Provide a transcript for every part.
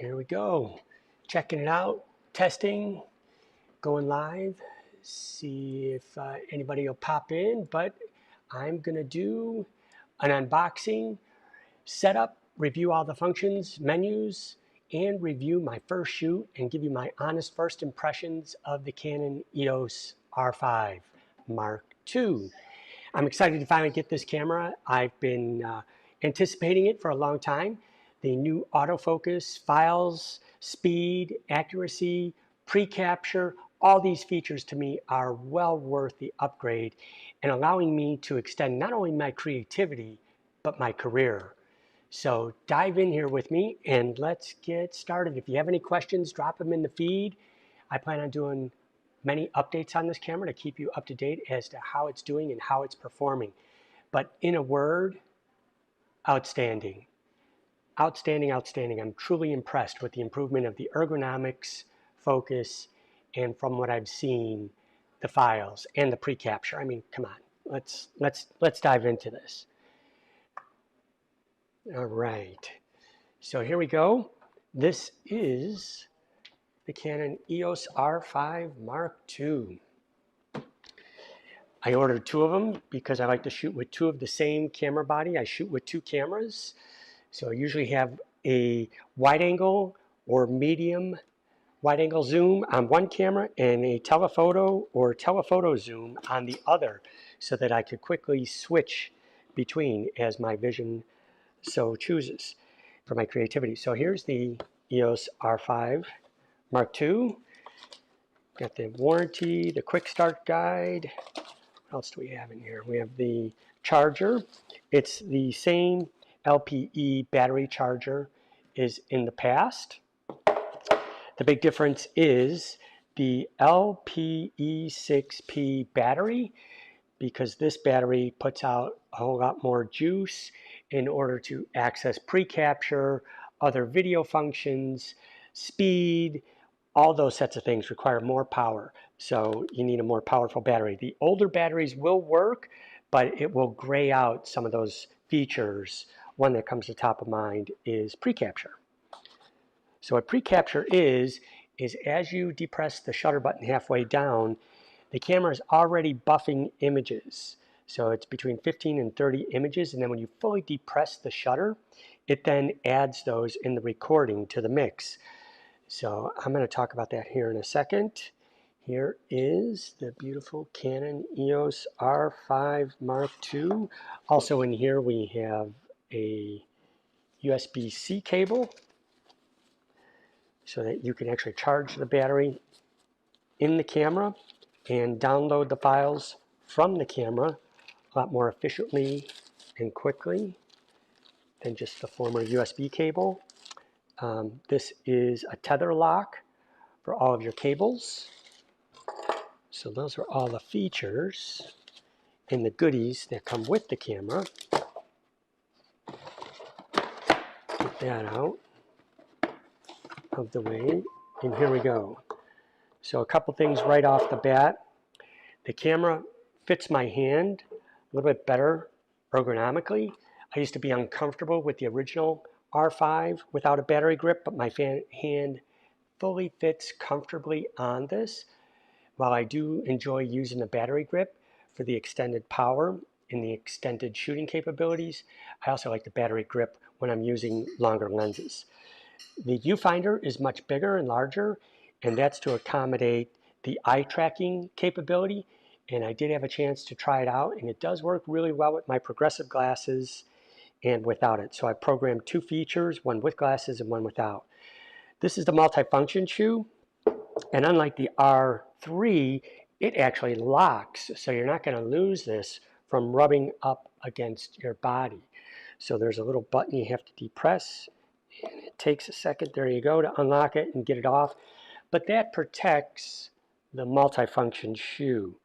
Here we go. Checking it out, testing, going live. See if anybody will pop in, but I'm going to do an unboxing, setup, review all the functions, menus, and review my first shoot and give you my honest first impressions of the Canon EOS R5 Mark II. I'm excited to finally get this camera. I've been anticipating it for a long time. The new autofocus, files, speed, accuracy, pre-capture, all these features to me are well worth the upgrade and allowing me to extend not only my creativity, but my career. So dive in here with me and let's get started. If you have any questions, drop them in the feed. I plan on doing many updates on this camera to keep you up to date as to how it's doing and how it's performing. But in a word, outstanding. Outstanding, outstanding. I'm truly impressed with the improvement of the ergonomics, focus, and from what I've seen, the files and the pre-capture. I mean, come on, let's dive into this. All right, so here we go. This is the Canon EOS R5 Mark II. I ordered two of them because I like to shoot with two of the same camera body. I shoot with two cameras. So I usually have a wide angle or medium wide angle zoom on one camera and a telephoto or telephoto zoom on the other so that I could quickly switch between as my vision so chooses for my creativity. So here's the EOS R5 Mark II. Got the warranty, the quick start guide. What else do we have in here? We have the charger. It's the same LPE battery charger is in the past. The big difference is the LPE6P battery, because this battery puts out a whole lot more juice in order to access pre-capture, other video functions, speed, all those sets of things require more power. So you need a more powerful battery. The older batteries will work, but it will gray out some of those features. One that comes to top of mind is pre-capture. So what pre-capture is as you depress the shutter button halfway down, the camera is already buffing images. So it's between 15 and 30 images, and then when you fully depress the shutter, it then adds those in the recording to the mix. So I'm going to talk about that here in a second. Here is the beautiful Canon EOS R5 Mark II. Also in here we have a USB-C cable so that you can actually charge the battery in the camera and download the files from the camera a lot more efficiently and quickly than just the former USB cable. This is a tether lock for all of your cables. So those are all the features and the goodies that come with the camera. Get that out of the way, and here we go. So a couple things right off the bat. The camera fits my hand a little bit better ergonomically. I used to be uncomfortable with the original R5 without a battery grip, but my hand fully fits comfortably on this. While I do enjoy using the battery grip for the extended power and the extended shooting capabilities, I also like the battery grip when I'm using longer lenses. The viewfinder is much bigger and larger, and that's to accommodate the eye tracking capability. And I did have a chance to try it out, and it does work really well with my progressive glasses and without it. So I programmed two features, one with glasses and one without. This is the multifunction shoe, and unlike the R3, it actually locks, so you're not going to lose this from rubbing up against your body. So there's a little button you have to depress, and it takes a second, there you go, to unlock it and get it off. But that protects the multifunction shoe,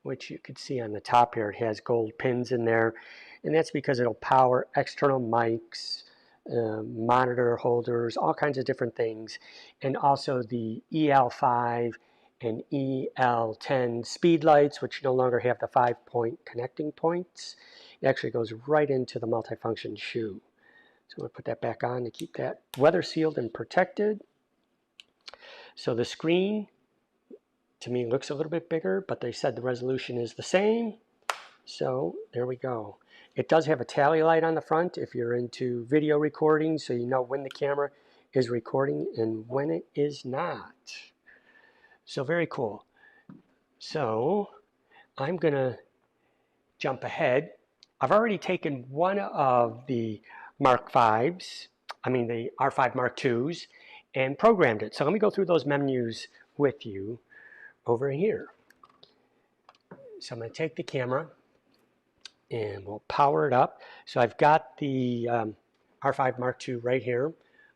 which you can see on the top here. It has gold pins in there, and that's because it'll power external mics, monitor holders, all kinds of different things, and also the EL5 and EL10 speed lights, which no longer have the 5-point connecting points. It actually goes right into the multifunction shoe. So I'm going to put that back on to keep that weather sealed and protected. So the screen, to me, looks a little bit bigger, but they said the resolution is the same. So there we go. It does have a tally light on the front if you're into video recording, so you know when the camera is recording and when it is not. So very cool. So I'm going to jump ahead. I've already taken one of the Mark V's, the R5 Mark IIs, and programmed it. So let me go through those menus with you over here. So I'm going to take the camera and we'll power it up. So I've got the R5 Mark II right here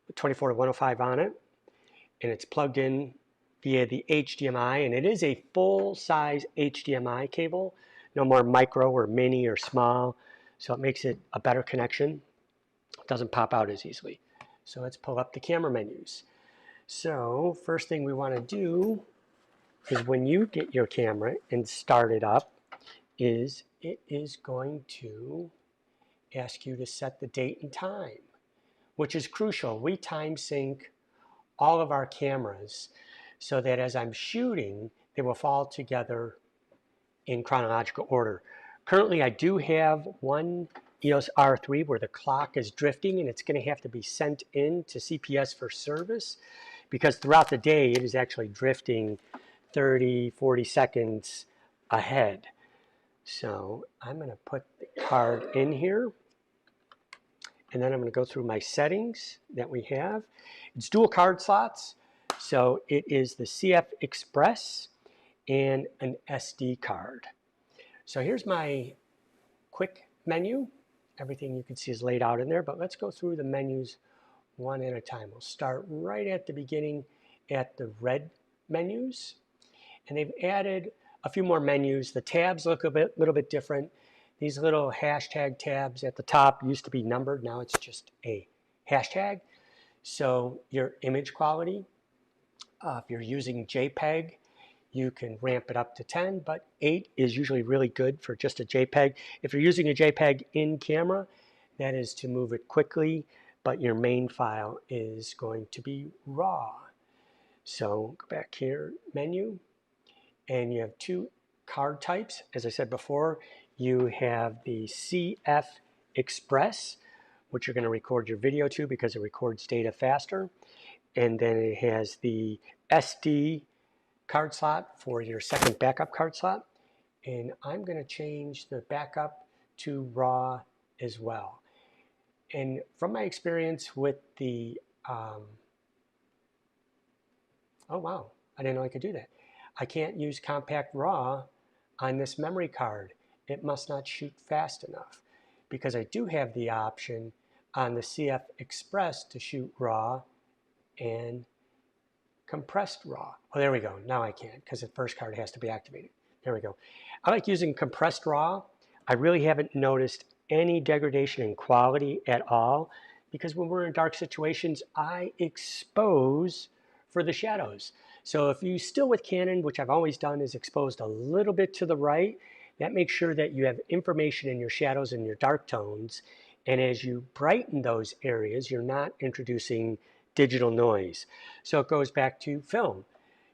with 24-105 on it, and it's plugged in via the HDMI, and it is a full-size HDMI cable, no more micro or mini or small, so it makes it a better connection. It doesn't pop out as easily. So let's pull up the camera menus. So first thing we want to do is when you get your camera and start it up, it is going to ask you to set the date and time, which is crucial. We time sync all of our cameras so that as I'm shooting, they will fall together in chronological order. Currently, I do have one EOS R3 where the clock is drifting, and it's going to have to be sent in to CPS for service because throughout the day, it is actually drifting 30, 40 seconds ahead. So I'm going to put the card in here, and then I'm going to go through my settings that we have. It's dual card slots, so it is the CF Express and an SD card. So here's my quick menu. Everything you can see is laid out in there, but let's go through the menus one at a time. We'll start right at the beginning at the red menus, and they've added a few more menus. The tabs look a little bit different. These little hashtag tabs at the top used to be numbered. Now it's just a hashtag. So your image quality, if you're using JPEG, you can ramp it up to 10, but 8 is usually really good for just a JPEG. If you're using a JPEG in camera, that is to move it quickly, but your main file is going to be RAW. So go back here, menu, and you have two card types. As I said before, you have the CF Express, which you're going to record your video to because it records data faster. And then it has the SD card slot for your second backup card slot. And I'm going to change the backup to RAW as well. And from my experience with the, oh wow, I didn't know I could do that. I can't use compact RAW on this memory card. It must not shoot fast enough because I do have the option on the CF Express to shoot RAW and compressed RAW. Oh, there we go. Now I can because the first card has to be activated. There we go. I like using compressed RAW. I really haven't noticed any degradation in quality at all because when we're in dark situations, I expose for the shadows. So if you still with Canon, which I've always done, is exposed a little bit to the right, that makes sure that you have information in your shadows and your dark tones. And as you brighten those areas, you're not introducing digital noise. So it goes back to film.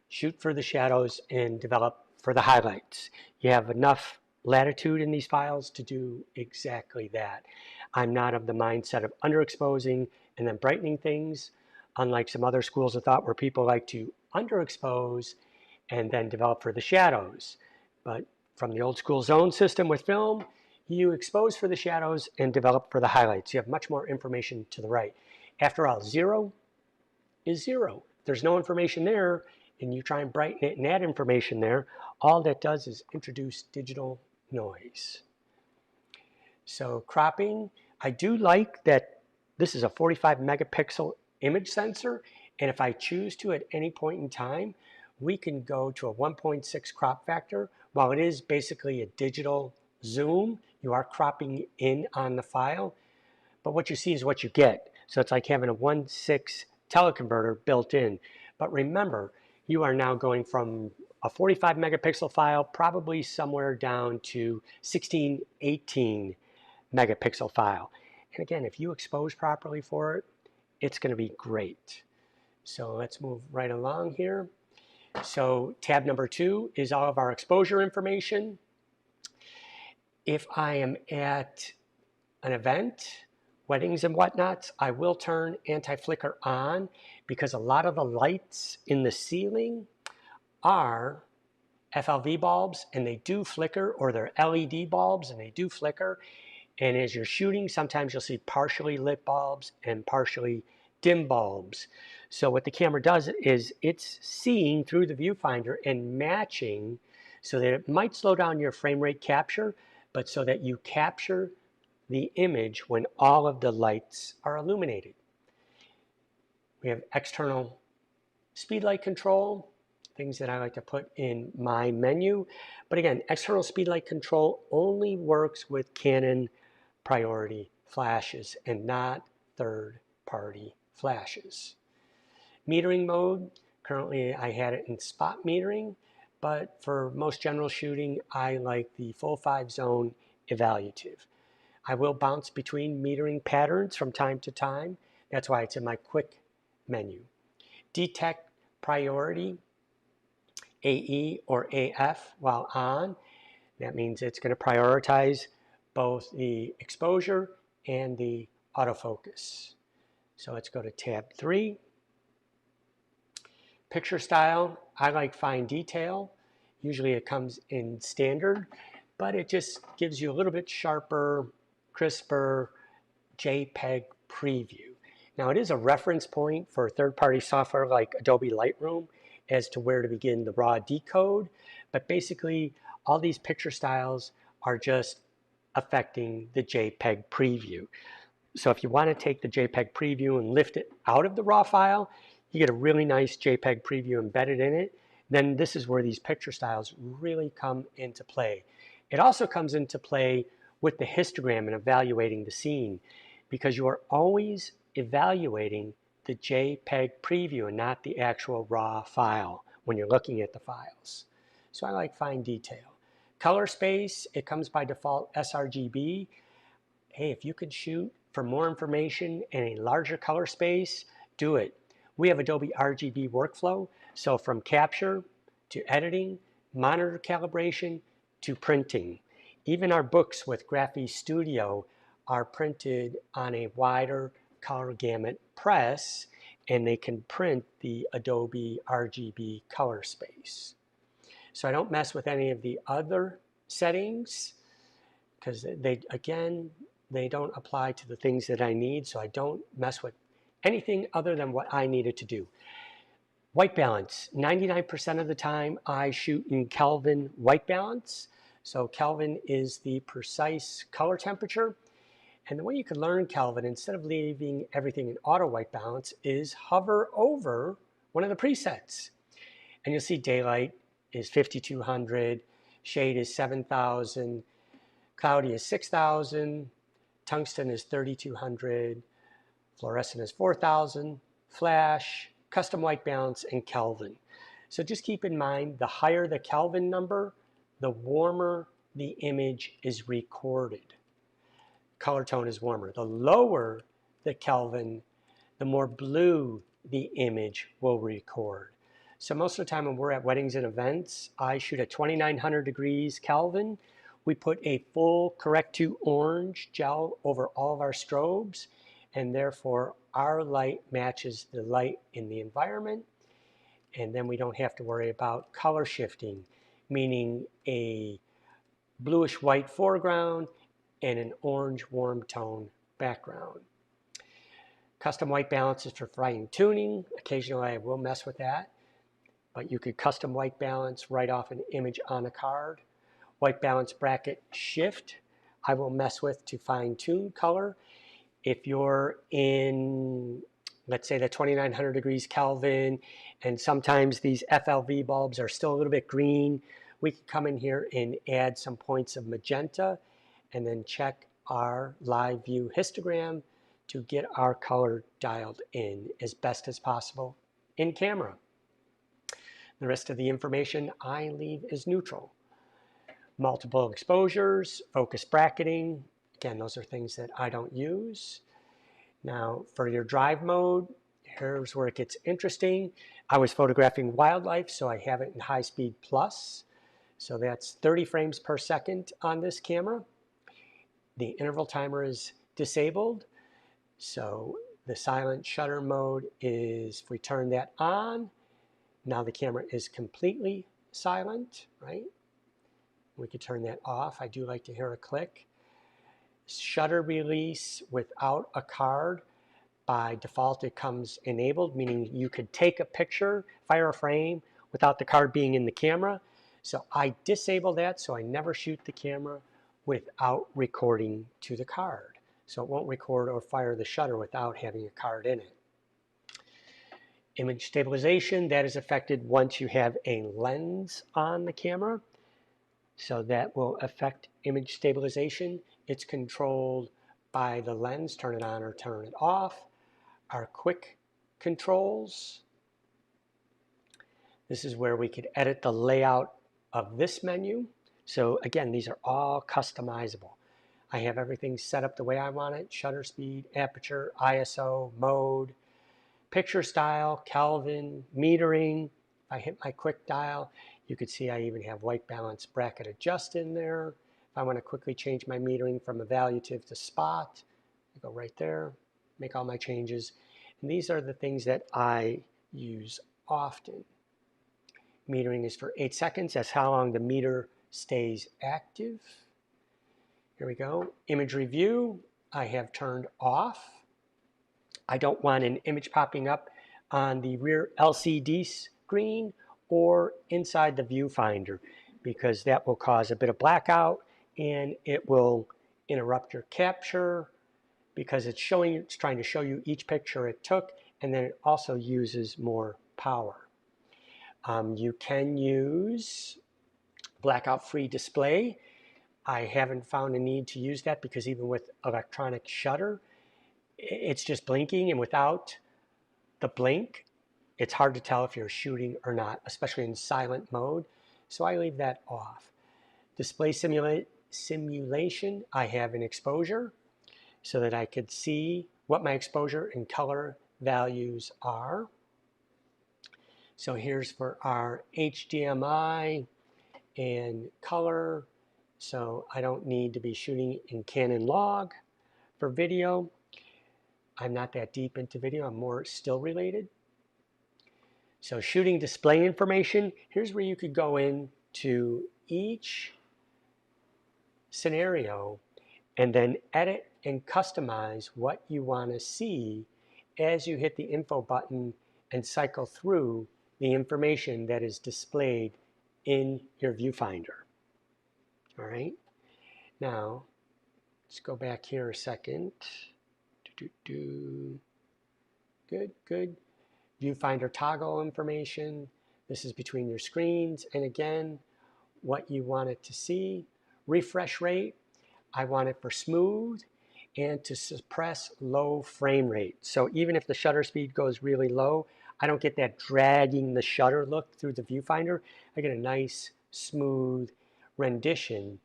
Shoot for the shadows and develop for the highlights. You have enough latitude in these files to do exactly that. I'm not of the mindset of underexposing and then brightening things, unlike some other schools of thought where people like to underexpose and then develop for the shadows. But from the old school zone system with film, you expose for the shadows and develop for the highlights. You have much more information to the right. After all, 0 is 0. There's no information there, and you try and brighten it and add information there, all that does is introduce digital noise. So cropping, I do like that this is a 45 megapixel image sensor, and if I choose to at any point in time, we can go to a 1.6 crop factor. While it is basically a digital zoom, you are cropping in on the file, but what you see is what you get. So it's like having a 1.6 teleconverter built in. But remember, you are now going from a 45 megapixel file probably somewhere down to 16, 18 megapixel file. And again, if you expose properly for it, it's going to be great. So let's move right along here. So tab number 2 is all of our exposure information. If I am at an event, weddings and whatnots, I will turn anti-flicker on because a lot of the lights in the ceiling are FLV bulbs and they do flicker, or they're LED bulbs and they do flicker. And as you're shooting, sometimes you'll see partially lit bulbs and partially dim bulbs. So what the camera does is it's seeing through the viewfinder and matching so that it might slow down your frame rate capture, but so that you capture the image when all of the lights are illuminated. We have external speed light control, things that I like to put in my menu. But again, external speed light control only works with Canon priority flashes and not third-party flashes. Metering mode, currently I had it in spot metering, but for most general shooting, I like the full 5-zone evaluative. I will bounce between metering patterns from time to time. That's why it's in my quick menu. Detect priority, AE or AF while on. That means it's going to prioritize both the exposure and the autofocus. So let's go to tab 3. Picture style, I like fine detail. Usually it comes in standard, but it just gives you a little bit sharper, crisper JPEG preview. Now it is a reference point for third-party software like Adobe Lightroom as to where to begin the raw decode, but basically all these picture styles are just affecting the JPEG preview. So if you want to take the JPEG preview and lift it out of the raw file, you get a really nice JPEG preview embedded in it. Then this is where these picture styles really come into play. It also comes into play with the histogram and evaluating the scene, because you are always evaluating the JPEG preview and not the actual raw file when you're looking at the files. So I like fine detail. Color space, it comes by default sRGB. Hey, if you could shoot for more information and a larger color space, do it. We have Adobe RGB workflow, so from capture to editing, monitor calibration to printing. Even our books with Graphy Studio are printed on a wider color gamut press, and they can print the Adobe RGB color space. So I don't mess with any of the other settings because they don't apply to the things that I need, so I don't mess with anything other than what I needed to do. White balance, 99% of the time I shoot in Kelvin white balance. So Kelvin is the precise color temperature. And the way you can learn Kelvin, instead of leaving everything in auto white balance, is hover over one of the presets. And you'll see daylight is 5200, shade is 7000, cloudy is 6000, tungsten is 3200, fluorescent is 4000, flash, custom white balance, and Kelvin. So just keep in mind, the higher the Kelvin number, the warmer the image is recorded. Color tone is warmer. The lower the Kelvin, the more blue the image will record. So most of the time when we're at weddings and events, I shoot at 2900 degrees Kelvin. We put a full correct-to orange gel over all of our strobes, and therefore our light matches the light in the environment, and then we don't have to worry about color shifting, meaning a bluish white foreground and an orange warm tone background. Custom white balance is for fine tuning. Occasionally I will mess with that, but you could custom white balance right off an image on a card. White balance bracket shift I will mess with to fine tune color. If you're in, let's say, the 2900 degrees Kelvin, and sometimes these FLV bulbs are still a little bit green, we can come in here and add some points of magenta and then check our live view histogram to get our color dialed in as best as possible in camera. The rest of the information I leave as neutral. Multiple exposures, focus bracketing. again, those are things that I don't use. Now, for your drive mode, here's where it gets interesting. I was photographing wildlife, so I have it in high speed plus. So that's 30 frames per second on this camera. The interval timer is disabled. So the silent shutter mode is, if we turn that on, now the camera is completely silent, right? We could turn that off. I do like to hear a click. Shutter release without a card. By default, it comes enabled, meaning you could take a picture, fire a frame, without the card being in the camera. So I disable that, so I never shoot the camera without recording to the card. So it won't record or fire the shutter without having a card in it. Image stabilization, that is affected once you have a lens on the camera. So that will affect image stabilization. It's controlled by the lens, turn it on or turn it off. Our quick controls. This is where we could edit the layout of this menu. So again, these are all customizable. I have everything set up the way I want it: shutter speed, aperture, ISO, mode, picture style, Kelvin, metering. If I hit my quick dial, you could see I even have white balance bracket adjust in there. If I want to quickly change my metering from evaluative to spot, I go right there, make all my changes. And these are the things that I use often. Metering is for 8 seconds. That's how long the meter stays active. Here we go. Image review, I have turned off. I don't want an image popping up on the rear LCD screen or inside the viewfinder, because that will cause a bit of blackout and it will interrupt your capture, because it's trying to show you each picture it took, and then it also uses more power. You can use blackout-free display. I haven't found a need to use that, because even with electronic shutter, it's just blinking, and without the blink, it's hard to tell if you're shooting or not, especially in silent mode. So I leave that off. Display simulation, I have an exposure so that I could see what my exposure and color values are. So here's for our HDMI and color. So I don't need to be shooting in Canon log. For video, I'm not that deep into video, I'm more still related. So shooting display information, here's where you could go into each scenario and then edit and customize what you want to see as you hit the info button and cycle through the information that is displayed in your viewfinder. All right, now let's go back here a second. Good, good. Viewfinder toggle information. This is between your screens, and again, what you want it to see. Refresh rate, I want it for smooth and to suppress low frame rate. So even if the shutter speed goes really low, I don't get that dragging the shutter look through the viewfinder. I get a nice smooth rendition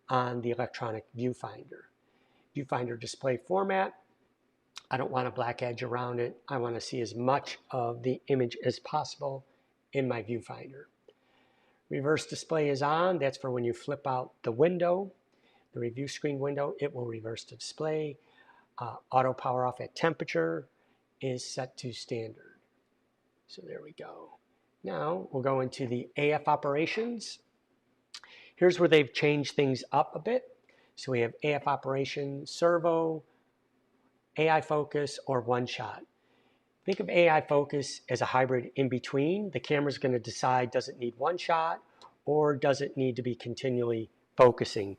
on the electronic viewfinder. Viewfinder display format, I don't want a black edge around it. I want to see as much of the image as possible in my viewfinder. Reverse display is on. That's for when you flip out the window, the review screen window, it will reverse the display. Auto power off at temperature is set to standard. So there we go. Now we'll go into the AF operations. Here's where they've changed things up a bit. So we have AF operation, servo, AI focus, or one shot. Think of AI focus as a hybrid in between. The camera's going to decide, does it need one shot or does it need to be continually focusing?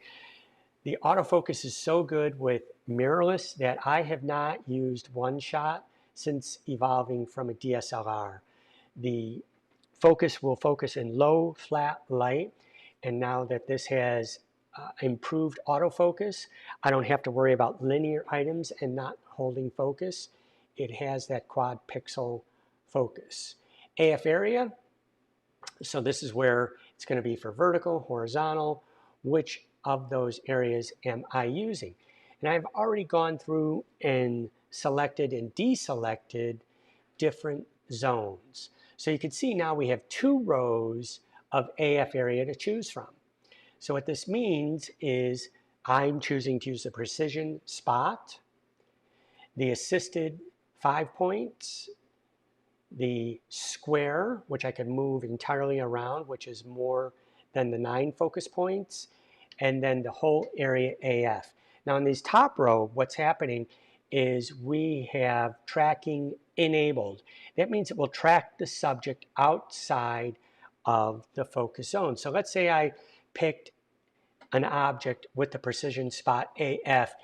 The autofocus is so good with mirrorless that I have not used one shot since evolving from a DSLR. The focus will focus in low, flat light, and now that this has improved autofocus, I don't have to worry about linear items and not holding focus. It has that quad pixel focus. AF area, so this is where it's going to be for vertical, horizontal. Which of those areas am I using? And I've already gone through and selected and deselected different zones. So you can see now we have 2 rows of AF area to choose from. So what this means is I'm choosing to use the precision spot, the assisted 5 points, the square, which I can move entirely around, which is more than the 9 focus points, and then the whole area AF. Now in these top row, what's happening is we have tracking enabled. That means it will track the subject outside of the focus zone. So let's say I picked an object with the precision spot AF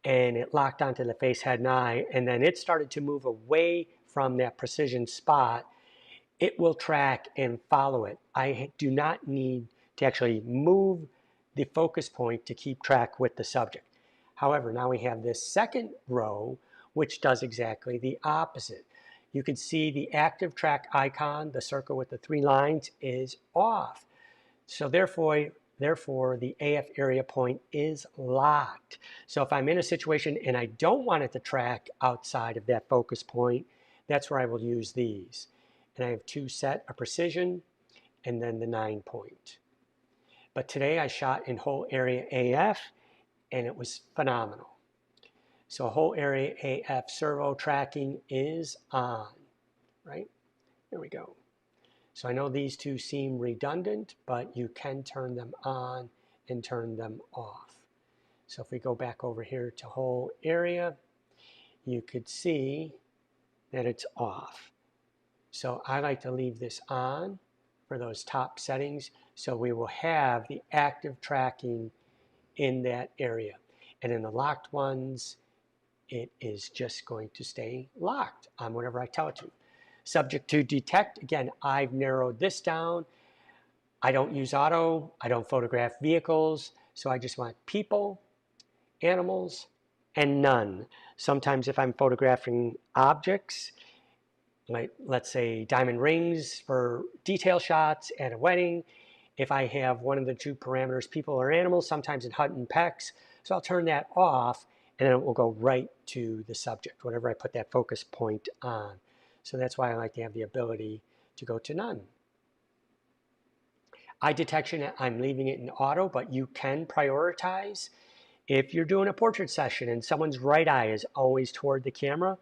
and it locked onto the face, head, and eye, and then it started to move away from that precision spot. It will track and follow it. I do not need to actually move the focus point to keep track with the subject. However, now we have this second row, which does exactly the opposite. You can see the active track icon, the circle with the 3 lines, is off. So therefore the AF area point is locked. So if I'm in a situation and I don't want it to track outside of that focus point, that's where I will use these. And I have 2 set, a precision and then the 9 point. But today I shot in whole area AF and it was phenomenal. So whole area AF servo tracking is on, right? There we go. So I know these 2 seem redundant, but you can turn them on and turn them off. So if we go back over here to whole area, you could see that it's off. So I like to leave this on for those top settings, so we will have the active tracking in that area. And in the locked ones, it is just going to stay locked on whatever I tell it to. Subject to detect, again, I've narrowed this down. I don't use auto, I don't photograph vehicles, so I just want people, animals, and none. Sometimes if I'm photographing objects, like let's say diamond rings for detail shots at a wedding, if I have one of the 2 parameters, people or animals, sometimes it hunt and pecks, so I'll turn that off and then it will go right to the subject, whatever I put that focus point on. So that's why I like to have the ability to go to none. Eye detection, I'm leaving it in auto, but you can prioritize. If you're doing a portrait session and someone's right eye is always toward the camera,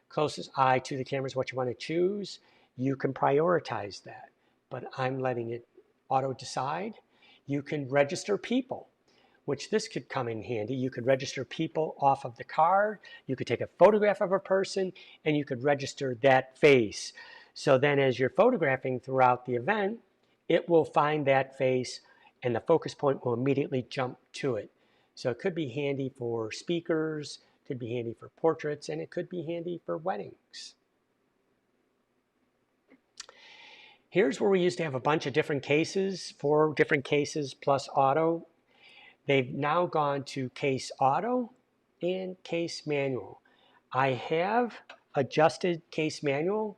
closest eye to the camera is what you want to choose, you can prioritize that. But I'm letting it auto decide. You can register people, which this could come in handy. You could register people off of the card, you could take a photograph of a person, and you could register that face. So then as you're photographing throughout the event, it will find that face and the focus point will immediately jump to it. So it could be handy for speakers, could be handy for portraits, and it could be handy for weddings. Here's where we used to have a bunch of different cases, 4 different cases plus auto. They've now gone to case auto and case manual. I have adjusted case manual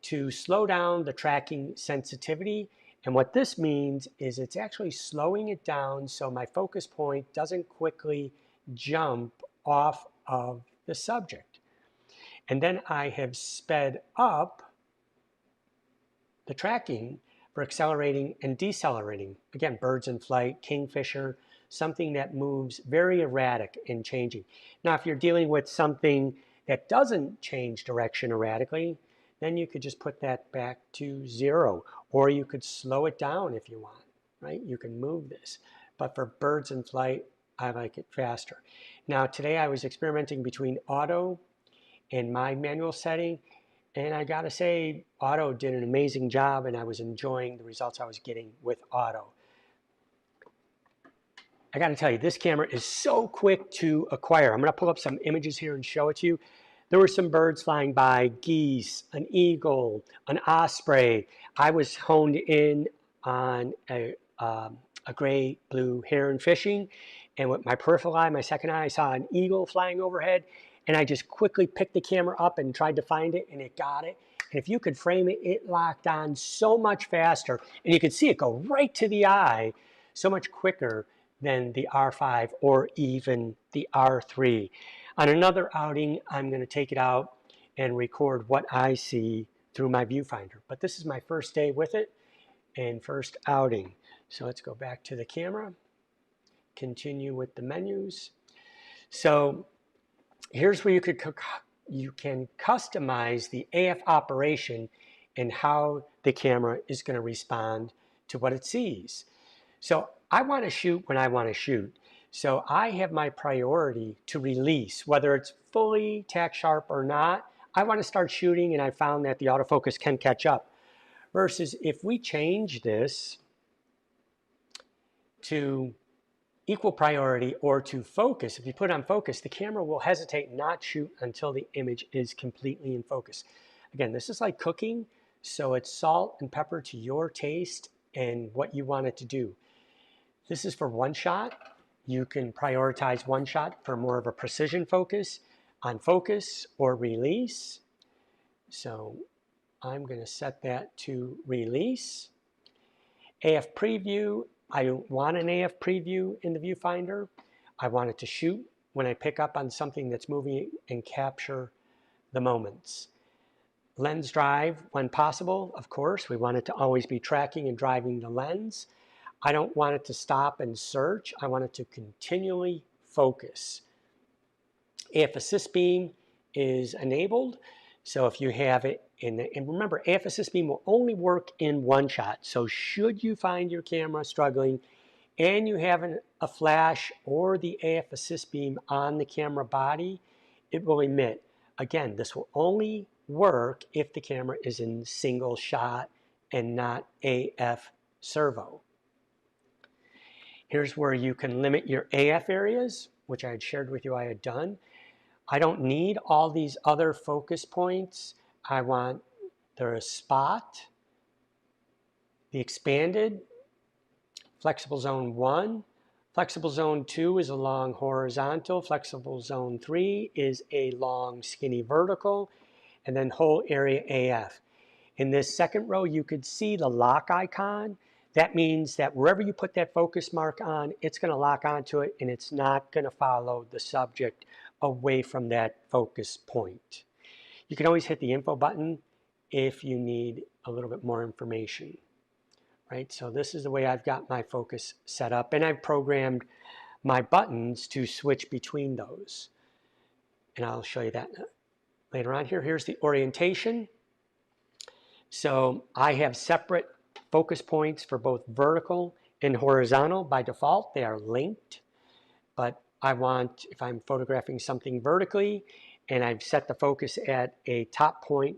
to slow down the tracking sensitivity. And what this means is it's actually slowing it down so my focus point doesn't quickly jump off of the subject. And then I have sped up the tracking for accelerating and decelerating. Again, birds in flight, kingfisher, something that moves very erratic and changing. Now, if you're dealing with something that doesn't change direction erratically, then you could just put that back to 0, or you could slow it down if you want, right? You can move this. But for birds in flight, I like it faster. Now, today I was experimenting between auto and my manual setting, and I gotta say, auto did an amazing job, and I was enjoying the results I was getting with auto. I gotta tell you, this camera is so quick to acquire. I'm gonna pull up some images here and show it to you. There were some birds flying by, geese, an eagle, an osprey. I was honed in on a gray blue heron fishing, and with my peripheral eye, my second eye, I saw an eagle flying overhead, and I just quickly picked the camera up and tried to find it, and it got it. And if you could frame it, it locked on so much faster, and you could see it go right to the eye so much quicker than the R5 or even the R3. On another outing, I'm going to take it out and record what I see through my viewfinder. But this is my first day with it and first outing. So let's go back to the camera, continue with the menus. So here's where you can customize the AF operation and how the camera is going to respond to what it sees. So I want to shoot when I want to shoot. So I have my priority to release, whether it's fully tack sharp or not. I want to start shooting, and I found that the autofocus can catch up. Versus if we change this to equal priority or to focus, if you put on focus, the camera will hesitate and not shoot until the image is completely in focus. Again, this is like cooking, so it's salt and pepper to your taste and what you want it to do. This is for one shot. You can prioritize one shot for more of a precision focus, on focus or release. So I'm going to set that to release. AF preview, I don't want an AF preview in the viewfinder. I want it to shoot when I pick up on something that's moving and capture the moments. Lens drive when possible, of course. We want it to always be tracking and driving the lens. I don't want it to stop and search. I want it to continually focus. AF assist beam is enabled. So if you have it and remember, AF assist beam will only work in one shot. So should you find your camera struggling and you have a flash or the AF assist beam on the camera body, it will emit. Again, this will only work if the camera is in single shot and not AF servo. Here's where you can limit your AF areas, which I had shared with you I had done. I don't need all these other focus points. I want the spot, the expanded, flexible zone 1. Flexible zone 2 is a long horizontal. Flexible zone 3 is a long skinny vertical. And then whole area AF. In this second row, you could see the lock icon. That means that wherever you put that focus mark on, it's going to lock onto it and it's not going to follow the subject away from that focus point. You can always hit the info button if you need a little bit more information, right? So this is the way I've got my focus set up, and I've programmed my buttons to switch between those. And I'll show you that later on here. Here's the orientation. So I have separate focus points for both vertical and horizontal. By default, they are linked, but I want, if I'm photographing something vertically and I've set the focus at a top point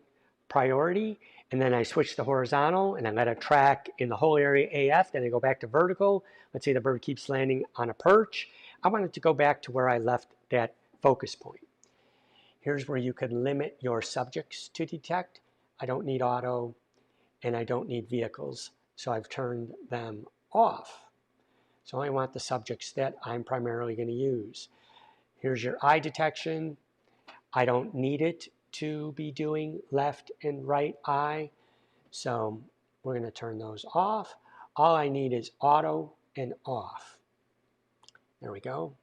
priority, and then I switch to horizontal and I let it track in the whole area AF, then I go back to vertical. Let's say the bird keeps landing on a perch. I want it to go back to where I left that focus point. Here's where you can limit your subjects to detect. I don't need auto and I don't need vehicles, so I've turned them off. So I want the subjects that I'm primarily going to use. Here's your eye detection. I don't need it to be doing left and right eye, so we're going to turn those off. All I need is auto and off. There we go.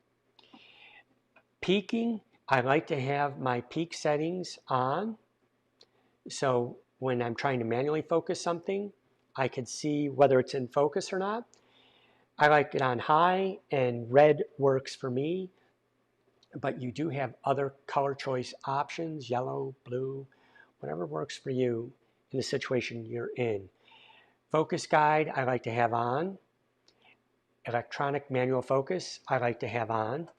Peaking, I like to have my peak settings on, so when I'm trying to manually focus something, I can see whether it's in focus or not. I like it on high, and red works for me, but you do have other color choice options, yellow, blue, whatever works for you in the situation you're in. Focus guide, I like to have on. Electronic manual focus, I like to have on.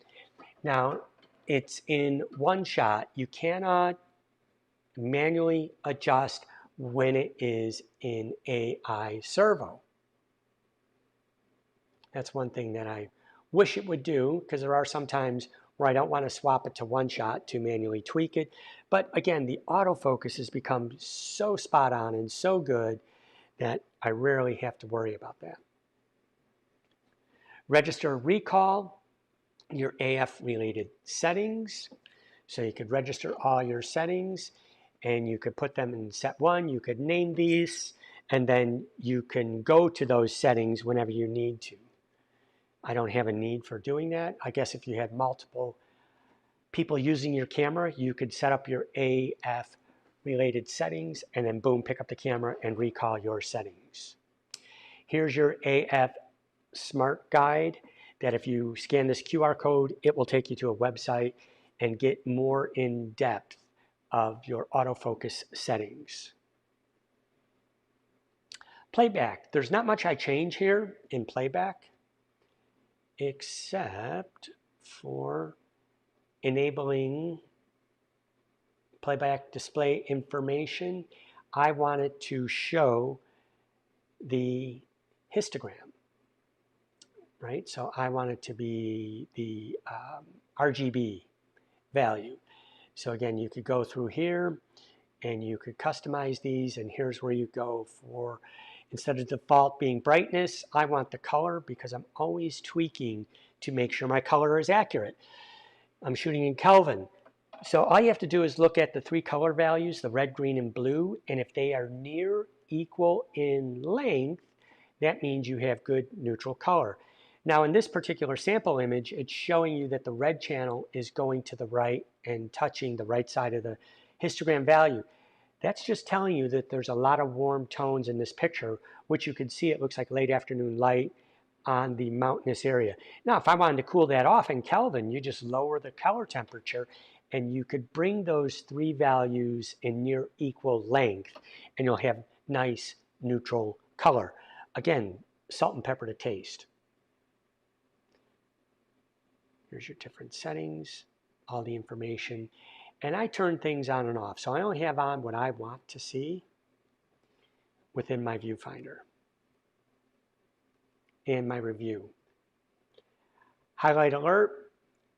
Now, it's in one shot. You cannot manually adjust when it is in AI servo. That's one thing that I wish it would do, because there are some times where I don't want to swap it to one shot to manually tweak it. But again, the autofocus has become so spot on and so good that I rarely have to worry about that. Register recall your AF related settings. So you could register all your settings and you could put them in set 1. You could name these, and then you can go to those settings whenever you need to. I don't have a need for doing that. I guess if you had multiple people using your camera, you could set up your AF related settings and then boom, pick up the camera and recall your settings. Here's your AF Smart Guide that if you scan this QR code, it will take you to a website and get more in depth of your autofocus settings. Playback. There's not much I change here in playback except for enabling playback display information. I wanted to show the histogram, right? So I want it to be the RGB value. So again, you could go through here and you could customize these, and here's where you go for, instead of default being brightness, I want the color because I'm always tweaking to make sure my color is accurate. I'm shooting in Kelvin. So all you have to do is look at the three color values, the red, green, and blue, and if they are near equal in length, that means you have good neutral color. Now in this particular sample image, it's showing you that the red channel is going to the right and touching the right side of the histogram value. That's just telling you that there's a lot of warm tones in this picture, which you can see it looks like late afternoon light on the mountainous area. Now, if I wanted to cool that off in Kelvin, you just lower the color temperature and you could bring those three values in near equal length and you'll have nice neutral color. Again, salt and pepper to taste. Here's your different settings, all the information. And I turn things on and off. So I only have on what I want to see within my viewfinder and my review. Highlight alert,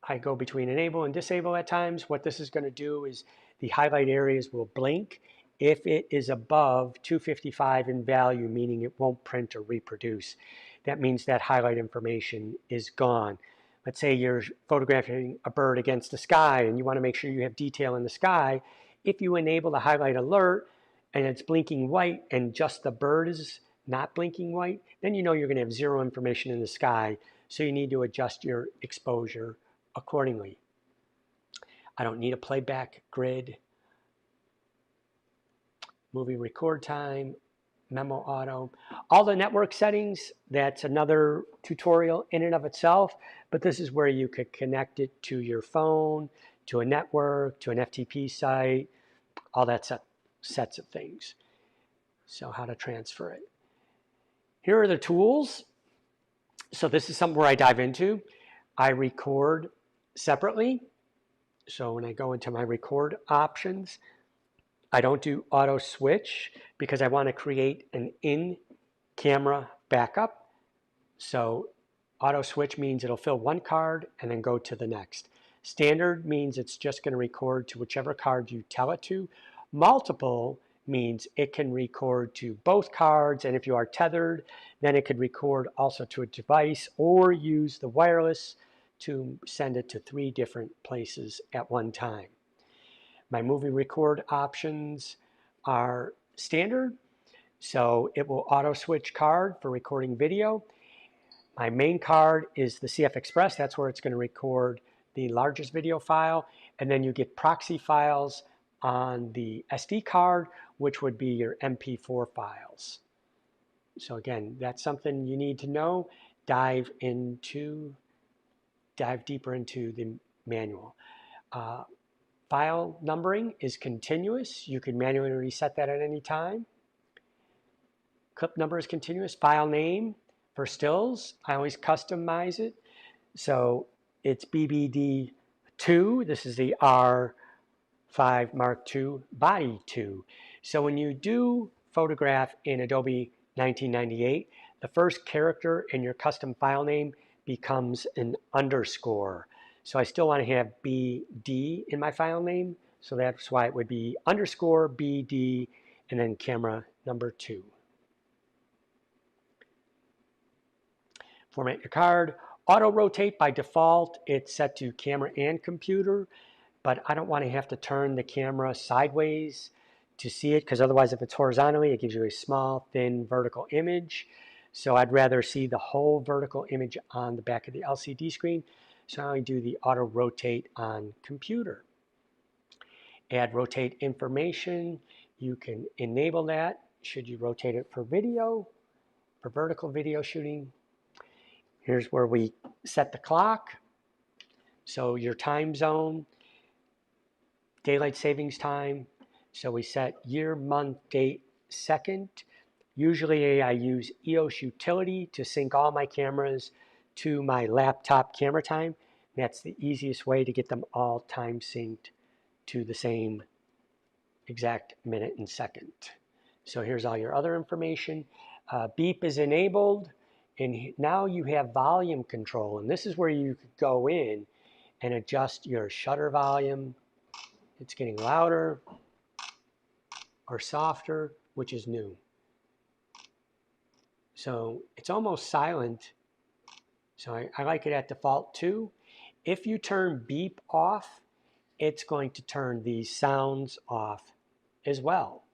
I go between enable and disable at times. What this is going to do is the highlight areas will blink if it is above 255 in value, meaning it won't print or reproduce. That means that highlight information is gone. Let's say you're photographing a bird against the sky and you want to make sure you have detail in the sky. If you enable the highlight alert and it's blinking white and just the bird is not blinking white, then you know you're going to have zero information in the sky. So you need to adjust your exposure accordingly. I don't need a playback grid. Movie record time, memo auto, all the network settings, that's another tutorial in and of itself, but this is where you could connect it to your phone, to a network, to an FTP site, all that sets of things. So how to transfer it. Here are the tools. So this is something where I dive into. I record separately. So when I go into my record options, I don't do auto switch because I want to create an in-camera backup. So auto switch means it'll fill one card and then go to the next. Standard means it's just going to record to whichever card you tell it to. Multiple means it can record to both cards, and if you are tethered, then it could record also to a device or use the wireless to send it to 3 different places at one time. My movie record options are standard, so it will auto switch card for recording video. My main card is the CF Express. That's where it's going to record the largest video file, and then you get proxy files on the SD card, which would be your MP4 files. So again, that's something you need to know. Dive deeper into the manual. File numbering is continuous. You can manually reset that at any time. Clip number is continuous. File name for stills, I always customize it. So it's BBD2. This is the R5 Mark II Body 2. So when you do photograph in Adobe 1998, the first character in your custom file name becomes an underscore. So I still want to have BD in my file name. So that's why it would be underscore BD and then camera number 2. Format your card. Auto rotate by default, it's set to camera and computer, but I don't want to have to turn the camera sideways to see it because otherwise if it's horizontally, it gives you a small, thin, vertical image. So I'd rather see the whole vertical image on the back of the LCD screen. So I do the auto rotate on computer. Add rotate information. You can enable that should you rotate it for video, for vertical video shooting. Here's where we set the clock. So your time zone, daylight savings time. So we set year, month, date, second. Usually I use EOS utility to sync all my cameras to my laptop camera time. That's the easiest way to get them all time synced to the same exact minute and second. So here's all your other information. Beep is enabled, and now you have volume control, and this is where you could go in and adjust your shutter volume. It's getting louder or softer, which is new. So it's almost silent. So I like it at default too. If you turn beep off, it's going to turn these sounds off as well.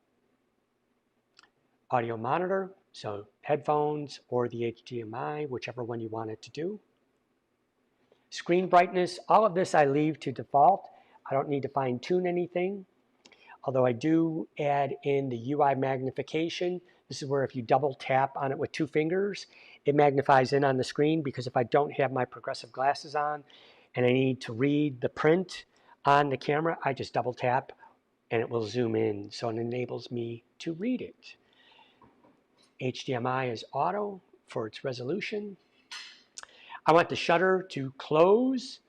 Audio monitor, so headphones or the HDMI, whichever one you want it to do. Screen brightness, all of this I leave to default. I don't need to fine tune anything. Although I do add in the UI magnification. This is where if you double tap on it with 2 fingers, it magnifies in on the screen, because if I don't have my progressive glasses on and I need to read the print on the camera, I just double tap and it will zoom in. So it enables me to read it. HDMI is auto for its resolution. I want the shutter to close,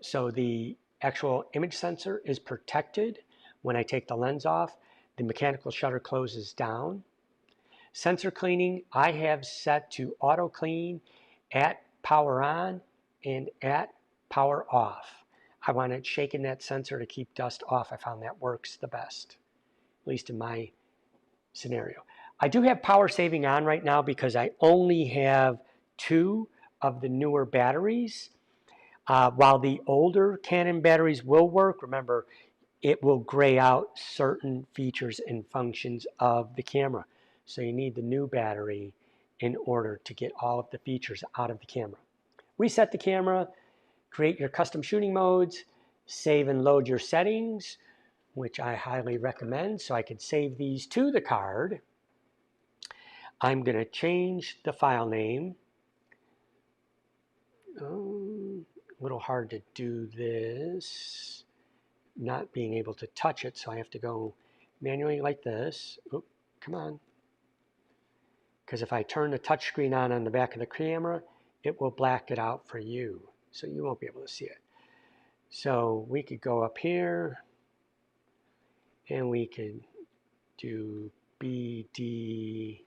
so the actual image sensor is protected. When I take the lens off, the mechanical shutter closes down. Sensor cleaning, I have set to auto clean at power on and at power off. I want it shaking that sensor to keep dust off. I found that works the best, at least in my scenario. I do have power saving on right now because I only have 2 of the newer batteries. While the older Canon batteries will work, remember, it will gray out certain features and functions of the camera. So you need the new battery in order to get all of the features out of the camera. Reset the camera, create your custom shooting modes, save and load your settings, which I highly recommend. So I can save these to the card. I'm going to change the file name. A little hard to do this, not being able to touch it, so I have to go manually like this. Oh, come on. Because if I turn the touch screen on the back of the camera, it will black it out for you, so you won't be able to see it. So we could go up here, and we could do BDR.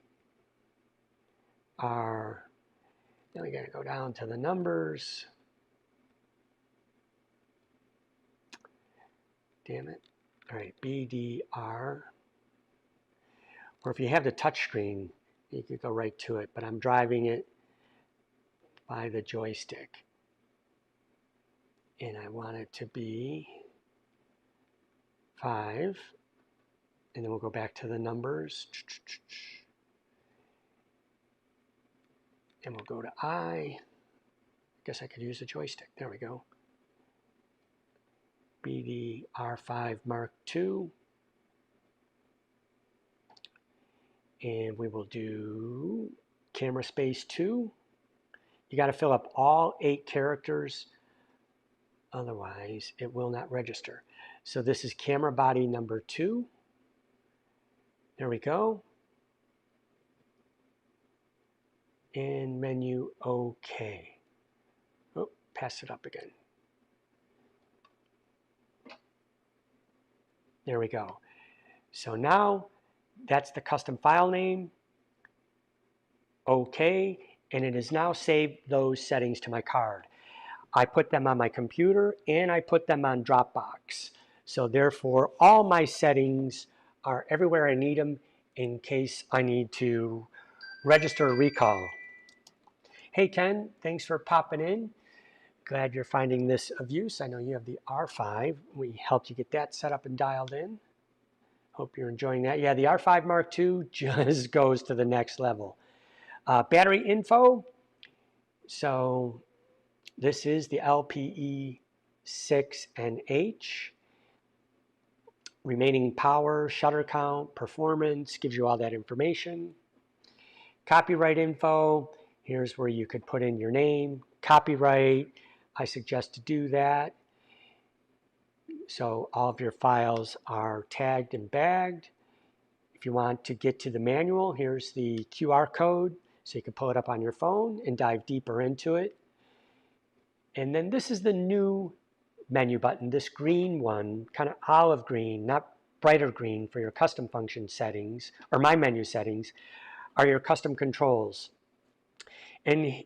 Then we got to go down to the numbers. Damn it. All right, BDR. Or if you have the touch screen, you could go right to it, but I'm driving it by the joystick. And I want it to be 5. And then we'll go back to the numbers. And we'll go to I. Guess I could use the joystick. There we go. Be the R5 Mark II. And we will do camera space 2. You got to fill up all 8 characters, otherwise it will not register. So this is camera body number 2. There we go. And menu OK. Oh, pass it up again. There we go. So now that's the custom file name. OK. And it has now saved those settings to my card. I put them on my computer and I put them on Dropbox. So therefore, all my settings are everywhere I need them in case I need to register a recall. Hey Ken, thanks for popping in. Glad you're finding this of use. I know you have the R5. We helped you get that set up and dialed in. Hope you're enjoying that. Yeah, the R5 Mark II just goes to the next level. Battery info. So this is the LPE6NH. Remaining power, shutter count, performance, gives you all that information. Copyright info. Here's where you could put in your name. Copyright. I suggest to do that. So all of your files are tagged and bagged. If you want to get to the manual, here's the QR code, so you can pull it up on your phone and dive deeper into it. And then this is the new menu button, this green one, kind of olive green, not brighter green, for your custom function settings, or my menu settings, are your custom controls. And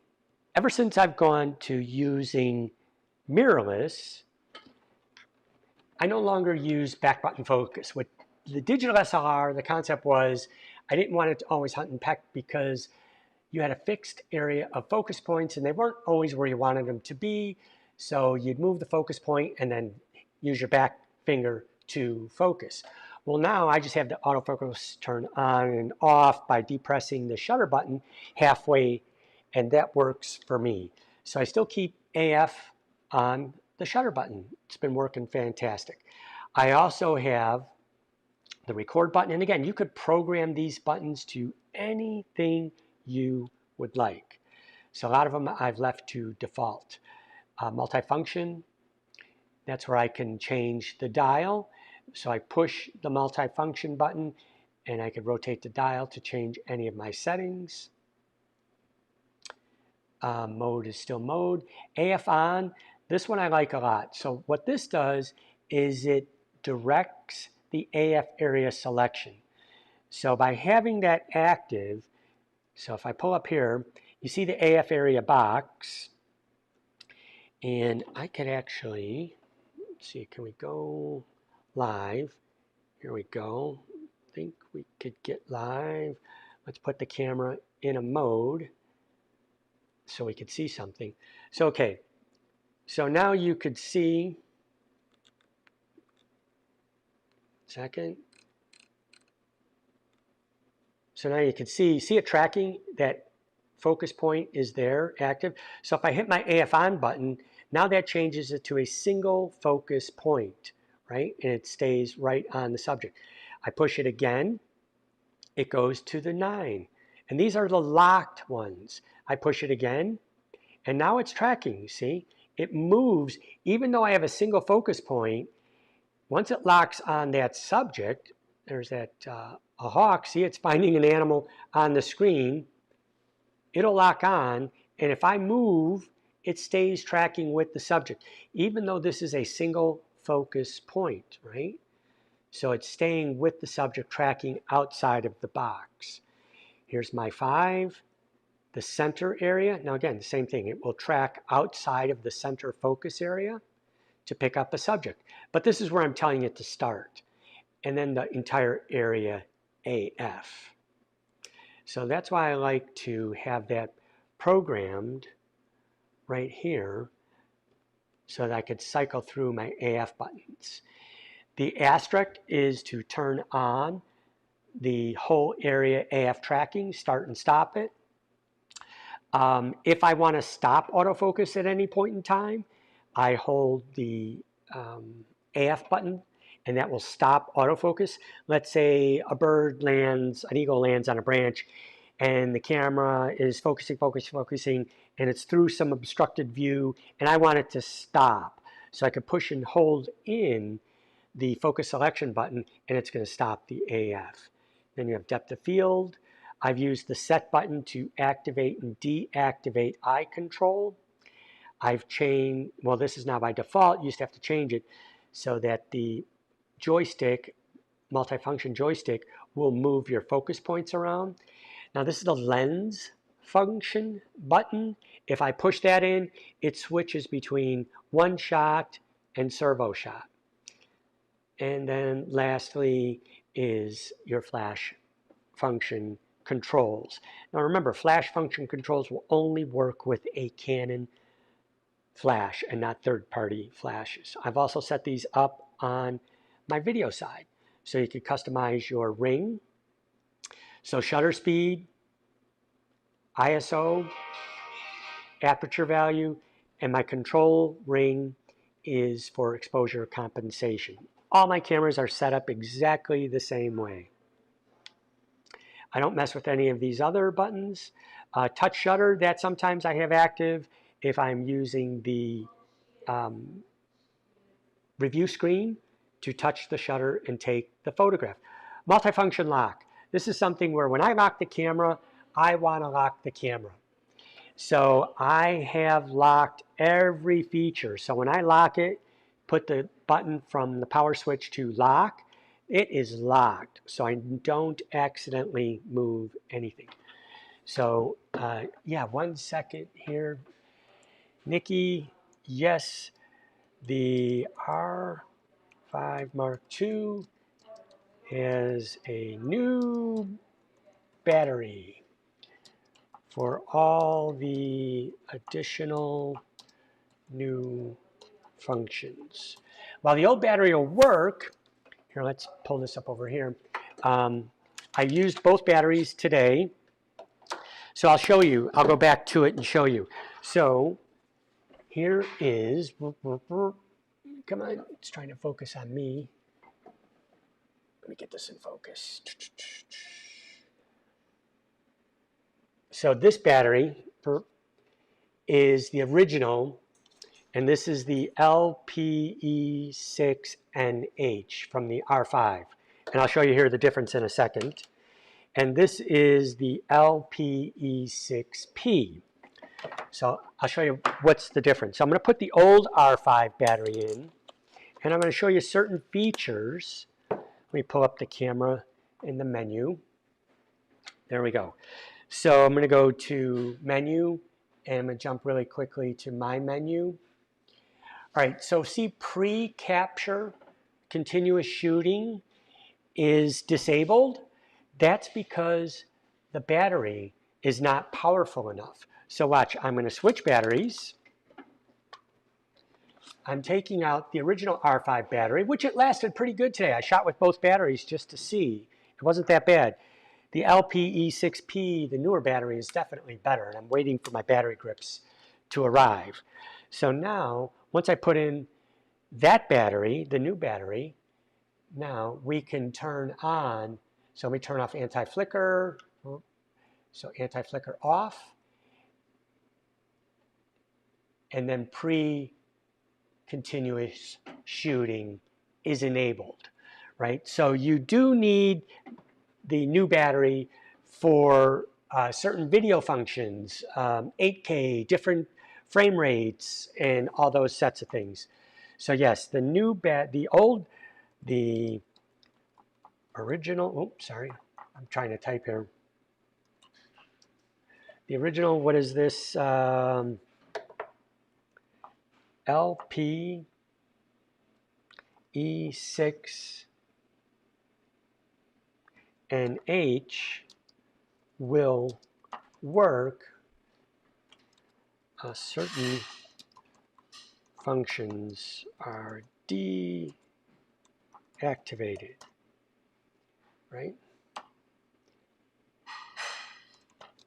ever since I've gone to using mirrorless, I no longer use back button focus. With the digital SLR, the concept was I didn't want it to always hunt and peck because you had a fixed area of focus points and they weren't always where you wanted them to be. So you'd move the focus point and then use your back finger to focus. Well, now I just have the autofocus turn on and off by depressing the shutter button halfway, and that works for me. So I still keep AF on the shutter button. It's been working fantastic. I also have the record button, and again, you could program these buttons to anything you would like. So a lot of them I've left to default. Multifunction, that's where I can change the dial. So I push the multifunction button and I could rotate the dial to change any of my settings. Mode is still mode. AF on, this one I like a lot. So what this does is it directs the AF area selection. So by having that active, so if I pull up here, you see the AF area box, and I could actually, let's see, can we go live? Here we go. I think we could get live. Let's put the camera in a mode so we could see something. So, okay, so now you could see, second. So now you can see it tracking that focus point is there, active. So if I hit my AF on button, now that changes it to a single focus point, right? And it stays right on the subject. I push it again, it goes to the 9. And these are the locked ones. I push it again, and now it's tracking, you see? It moves, even though I have a single focus point, once it locks on that subject, there's that a hawk, see, it's finding an animal on the screen, it'll lock on, and if I move, it stays tracking with the subject, even though this is a single focus point, right? So it's staying with the subject, tracking outside of the box. Here's my 5, the center area. Now again, the same thing, it will track outside of the center focus area to pick up a subject. But this is where I'm telling it to start. And then the entire area AF. So that's why I like to have that programmed right here so that I could cycle through my AF buttons. The asterisk is to turn on the whole area AF tracking, start and stop it. If I want to stop autofocus at any point in time, I hold the AF button and that will stop autofocus. Let's say a bird lands, an eagle lands on a branch and the camera is focusing, and it's through some obstructed view, and I want it to stop. So I could push and hold in the focus selection button, and it's going to stop the AF. Then you have depth of field. I've used the set button to activate and deactivate eye control. I've changed, well, this is now by default. You used to have to change it so that the joystick, multifunction joystick, will move your focus points around. Now this is the lens function button. If I push that in, it switches between one shot and servo shot. And then lastly is your flash function controls. Now remember, flash function controls will only work with a Canon flash and not third-party flashes. I've also set these up on my video side. so you could customize your ring. So shutter speed, ISO, aperture value, and my control ring is for exposure compensation. All my cameras are set up exactly the same way. I don't mess with any of these other buttons. Touch shutter, that sometimes I have active if I'm using the review screen to touch the shutter and take the photograph. Multifunction lock. This is something where when I lock the camera, I want to lock the camera. So I have locked every feature. So when I lock it, put the button from the power switch to lock, it is locked. So I don't accidentally move anything. So yeah, 1 second here. Nikki, yes, the R5MII has a new battery for all the additional new functions. While the old battery will work, here, let's pull this up over here. I used both batteries today. So I'll show you, I'll go back to it and show you. So here is, come on, it's trying to focus on me. Let me get this in focus. So this battery is the original, and this is the LPE6NH from the R5. And I'll show you here the difference in a second. And this is the LPE6P. So I'll show you what's the difference. So I'm going to put the old R5 battery in, and I'm going to show you certain features. Let me pull up the camera in the menu. There we go. So I'm going to go to menu, and I'm going to jump really quickly to my menu. All right, so see pre-capture continuous shooting is disabled. That's because the battery is not powerful enough. So watch, I'm going to switch batteries. I'm taking out the original R5 battery, which it lasted pretty good today. I shot with both batteries just to see. It wasn't that bad. The LPE6P, the newer battery, is definitely better, and I'm waiting for my battery grips to arrive. So now, once I put in that battery, the new battery, now we can turn on, so we turn off anti-flicker, so anti-flicker off, and then pre-continuous shooting is enabled, right? So you do need the new battery for certain video functions, 8K, different frame rates, and all those sets of things. So yes, the new the original, oops, sorry, I'm trying to type here. The original, what is this? LPE6 and H will work certain functions are deactivated, right?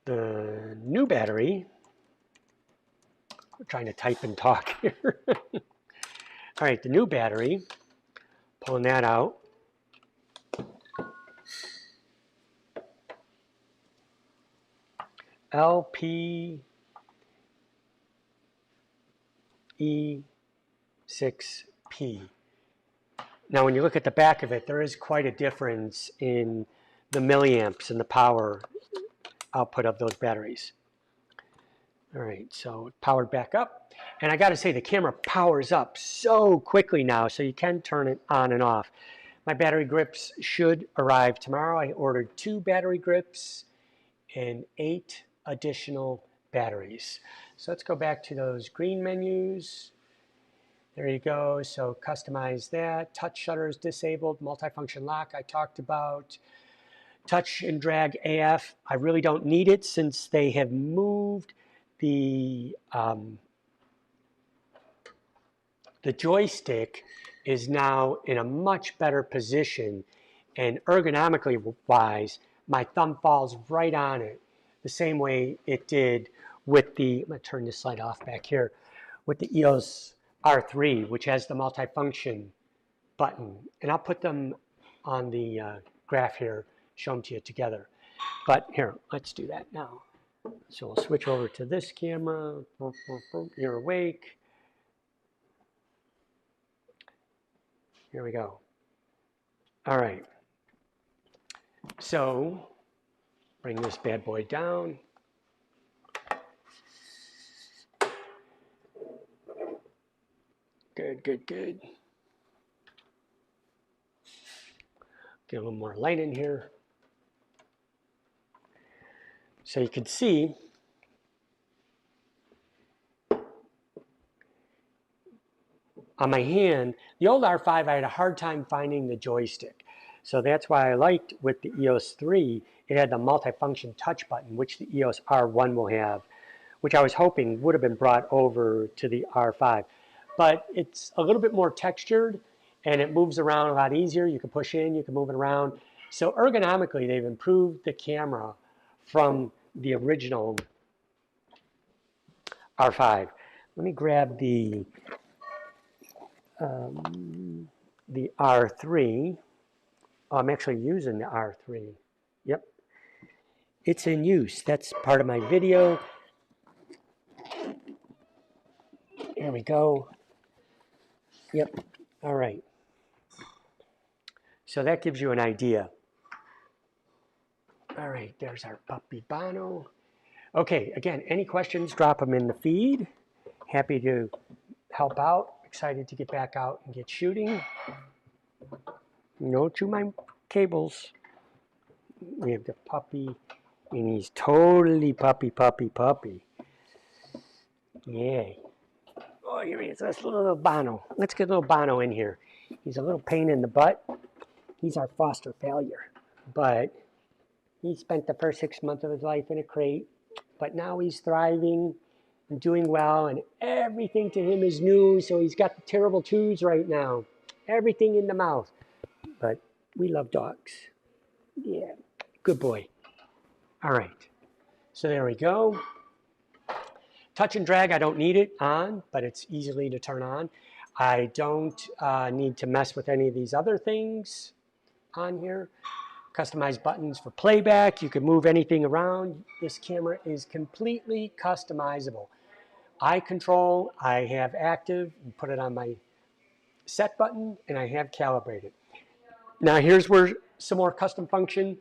The new battery, we're trying to type and talk here. All right, the new battery, pulling that out. LPE6P. Now, when you look at the back of it, there is quite a difference in the milliamps and the power output of those batteries. All right, so powered back up. And I got to say, the camera powers up so quickly now, so you can turn it on and off. My battery grips should arrive tomorrow. I ordered 2 battery grips and 8 additional batteries. So let's go back to those green menus. There you go. So customize that. Touch shutter is disabled. Multifunction lock I talked about. Touch and drag AF. I really don't need it since they have moved the joystick is now in a much better position And ergonomically wise, my thumb falls right on it, the same way it did with the, I'm going to turn this slide off back here, with the EOS R3, which has the multifunction button. And I'll put them on the graph here, show them to you together. But here, let's do that now. So we'll switch over to this camera. You're awake. Here we go. All right. So bring this bad boy down. Good, good, good. Get a little more light in here. So you can see on my hand, the old R5, I had a hard time finding the joystick. So that's why I liked with the EOS 3, it had the multifunction touch button, which the EOS R1 will have, which I was hoping would have been brought over to the R5. But it's a little bit more textured, and it moves around a lot easier. You can push in, you can move it around. So ergonomically, they've improved the camera from the original R5. Let me grab the R3. Oh, I'm actually using the R3. Yep. It's in use. That's part of my video. Here we go. Yep. All right. So that gives you an idea. All right, there's our puppy Bono. Okay, again, any questions, drop them in the feed. Happy to help out. Excited to get back out and get shooting. No chew my cables. We have the puppy, and he's totally puppy. Yay. Oh, here he is. That's little Bono. Let's get little Bono in here. He's a little pain in the butt. He's our foster failure. But he spent the first 6 months of his life in a crate. But now he's thriving and doing well, and everything to him is new. So he's got the terrible twos right now. Everything in the mouth. But we love dogs. Yeah, good boy. All right. So there we go. Touch and drag, I don't need it on, but it's easily to turn on. I don't need to mess with any of these other things on here. Customized buttons for playback. You can move anything around. This camera is completely customizable. Eye control, I have active. You put it on my set button, and I have calibrated. Now here's where some more custom function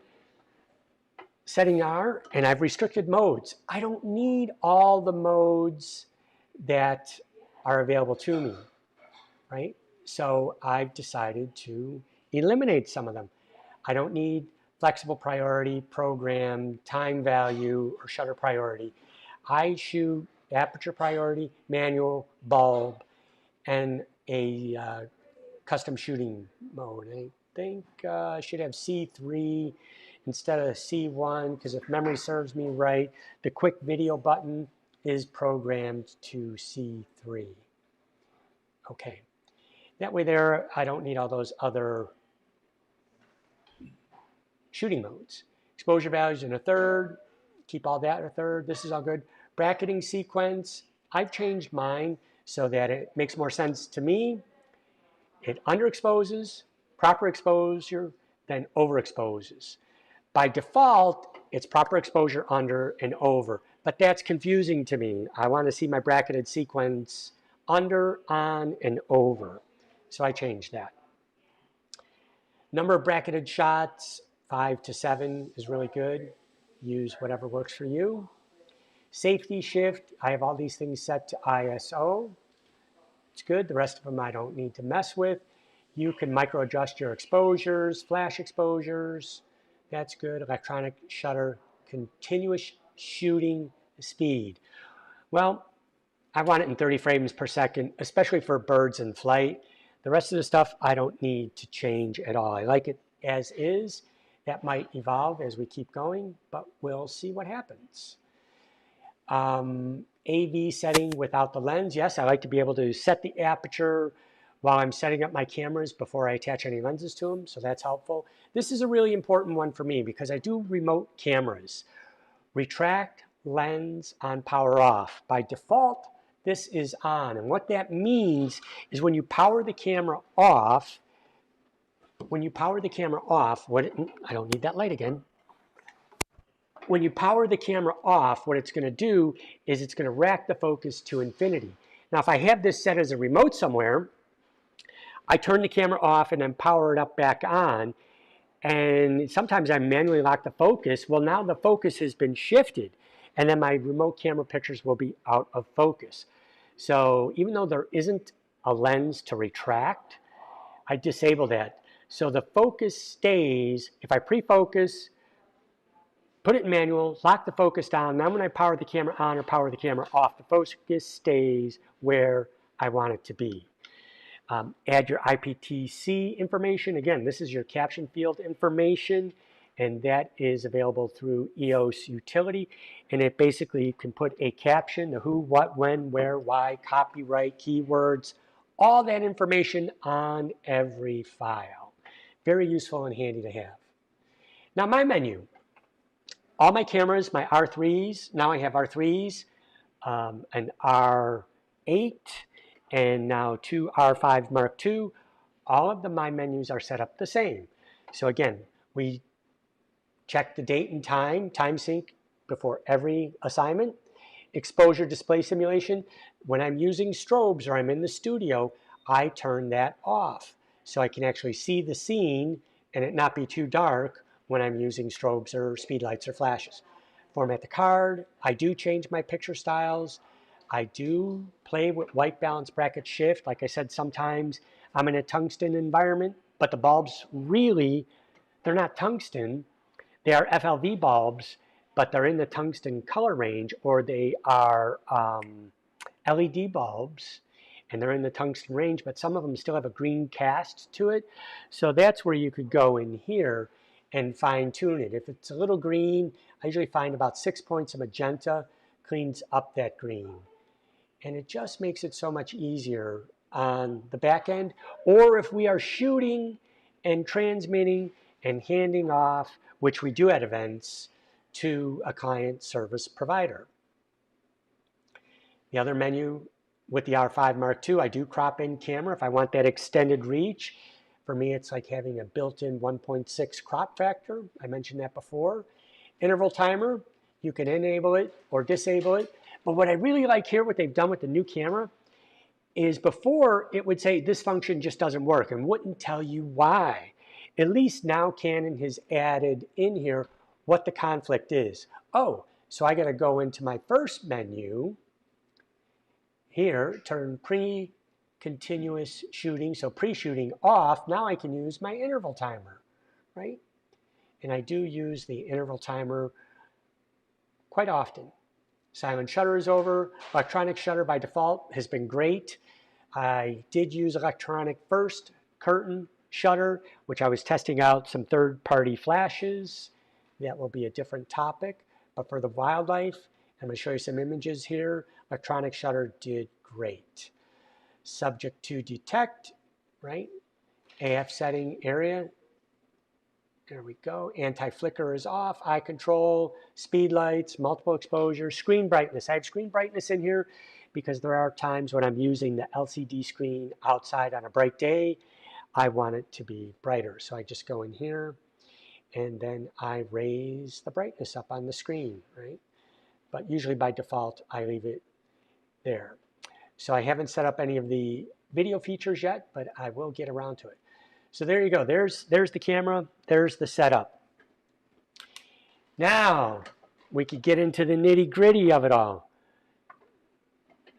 setting are, and I've restricted modes. I don't need all the modes that are available to me, right? So I've decided to eliminate some of them. I don't need flexible priority, program, time value, or shutter priority. I shoot aperture priority, manual, bulb, and a custom shooting mode. I think I should have C3 instead of C1, because if memory serves me right, the quick video button is programmed to C3. Okay. That way there, I don't need all those other shooting modes. Exposure values in a third. Keep all that in a third. This is all good. Bracketing sequence. I've changed mine so that it makes more sense to me. It underexposes, proper exposure, then overexposes. By default, it's proper exposure under and over, but that's confusing to me. I want to see my bracketed sequence under, on, and over. So I changed that. Number of bracketed shots, 5 to 7 is really good. Use whatever works for you. Safety shift, I have all these things set to ISO. It's good. The rest of them I don't need to mess with. You can micro adjust your exposures, flash exposures. That's good. Electronic shutter, continuous shooting speed. Well, I want it in 30 frames per second, especially for birds in flight. The rest of the stuff I don't need to change at all. I like it as is. That might evolve as we keep going, but we'll see what happens. AV setting without the lens. Yes, I like to be able to set the aperture while I'm setting up my cameras before I attach any lenses to them, so that's helpful. This is a really important one for me because I do remote cameras. Retract lens on power off. By default, this is on, and what that means is when you power the camera off, I don't need that light again. When you power the camera off, what it's going to do is it's going to rack the focus to infinity. Now, if I have this set as a remote somewhere, I turn the camera off and then power it up back on, and sometimes I manually lock the focus. Well, now the focus has been shifted, and then my remote camera pictures will be out of focus. So even though there isn't a lens to retract, I disable that. So the focus stays, if I pre-focus, put it in manual, lock the focus down. Now when I power the camera on or power the camera off, the focus stays where I want it to be. Add your IPTC information. Again, this is your caption field information, and that is available through EOS Utility. And it basically can put a caption, the who, what, when, where, why, copyright, keywords, all that information on every file. Very useful and handy to have. Now my menu. All my cameras, my R3s, now I have R3s, an R8, and now 2 R5MII. All of my menus are set up the same. So again, we check the date and time sync before every assignment. Exposure display simulation. When I'm using strobes or I'm in the studio, I turn that off so I can actually see the scene and it not be too dark when I'm using strobes or speed lights or flashes. Format the card. I do change my picture styles. I do play with white balance bracket shift. Like I said, sometimes I'm in a tungsten environment, but the bulbs really, they're not tungsten. They are FLV bulbs, but they're in the tungsten color range, or they are LED bulbs, and they're in the tungsten range, but some of them still have a green cast to it. So that's where you could go in here and fine tune it. If it's a little green, I usually find about 6 points of magenta cleans up that green. And it just makes it so much easier on the back end. Or if we are shooting and transmitting and handing off, which we do at events, to a client service provider. The other menu with the R5MII, I do crop in camera if I want that extended reach. For me, it's like having a built-in 1.6 crop factor. I mentioned that before. Interval timer, you can enable it or disable it. But what I really like here, what they've done with the new camera, is before it would say this function just doesn't work and wouldn't tell you why. At least now Canon has added in here what the conflict is. Oh, so I got to go into my first menu here, turn pre-continuous shooting, so pre-shooting off. Now I can use my interval timer, right? And I do use the interval timer quite often. Silent shutter is over. Electronic shutter by default has been great. I did use electronic first curtain shutter, which I was testing out some third-party flashes. That will be a different topic. But for the wildlife, I'm going to show you some images here. Electronic shutter did great. Subject to detect, right? AF setting area. There we go. Anti-flicker is off. Eye control, speed lights, multiple exposure, screen brightness. I have screen brightness in here because there are times when I'm using the LCD screen outside on a bright day. I want it to be brighter. So I just go in here and then I raise the brightness up on the screen, right? But usually by default, I leave it there. So I haven't set up any of the video features yet, but I will get around to it. So there you go. There's the camera. There's the setup. Now we could get into the nitty-gritty of it all.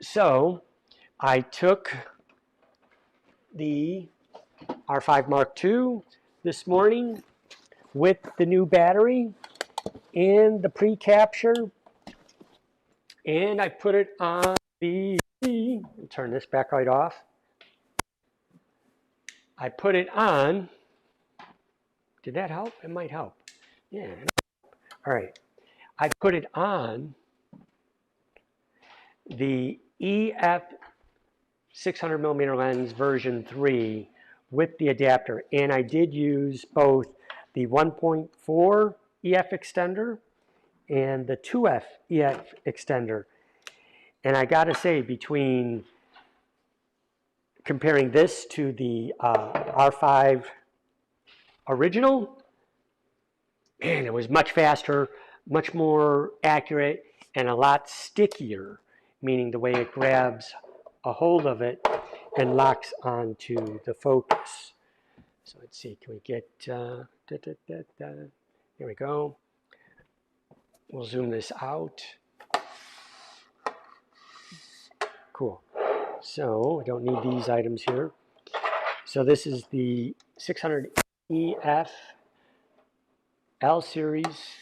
So I took the R5MII this morning with the new battery and the pre-capture, and I put it on the, turn this backlight off. I put it on. Did that help? It might help. Yeah. All right. I put it on the 600 millimeter lens version 3 with the adapter, and I did use both the 1.4 EF extender and the 2F EF extender. And I gotta say, between comparing this to the R5 original, man, it was much faster, much more accurate, and a lot stickier, meaning the way it grabs a hold of it and locks onto the focus. So let's see, can we get, here we go. We'll zoom this out. Cool. So I don't need these items here. So this is the 600 EF L series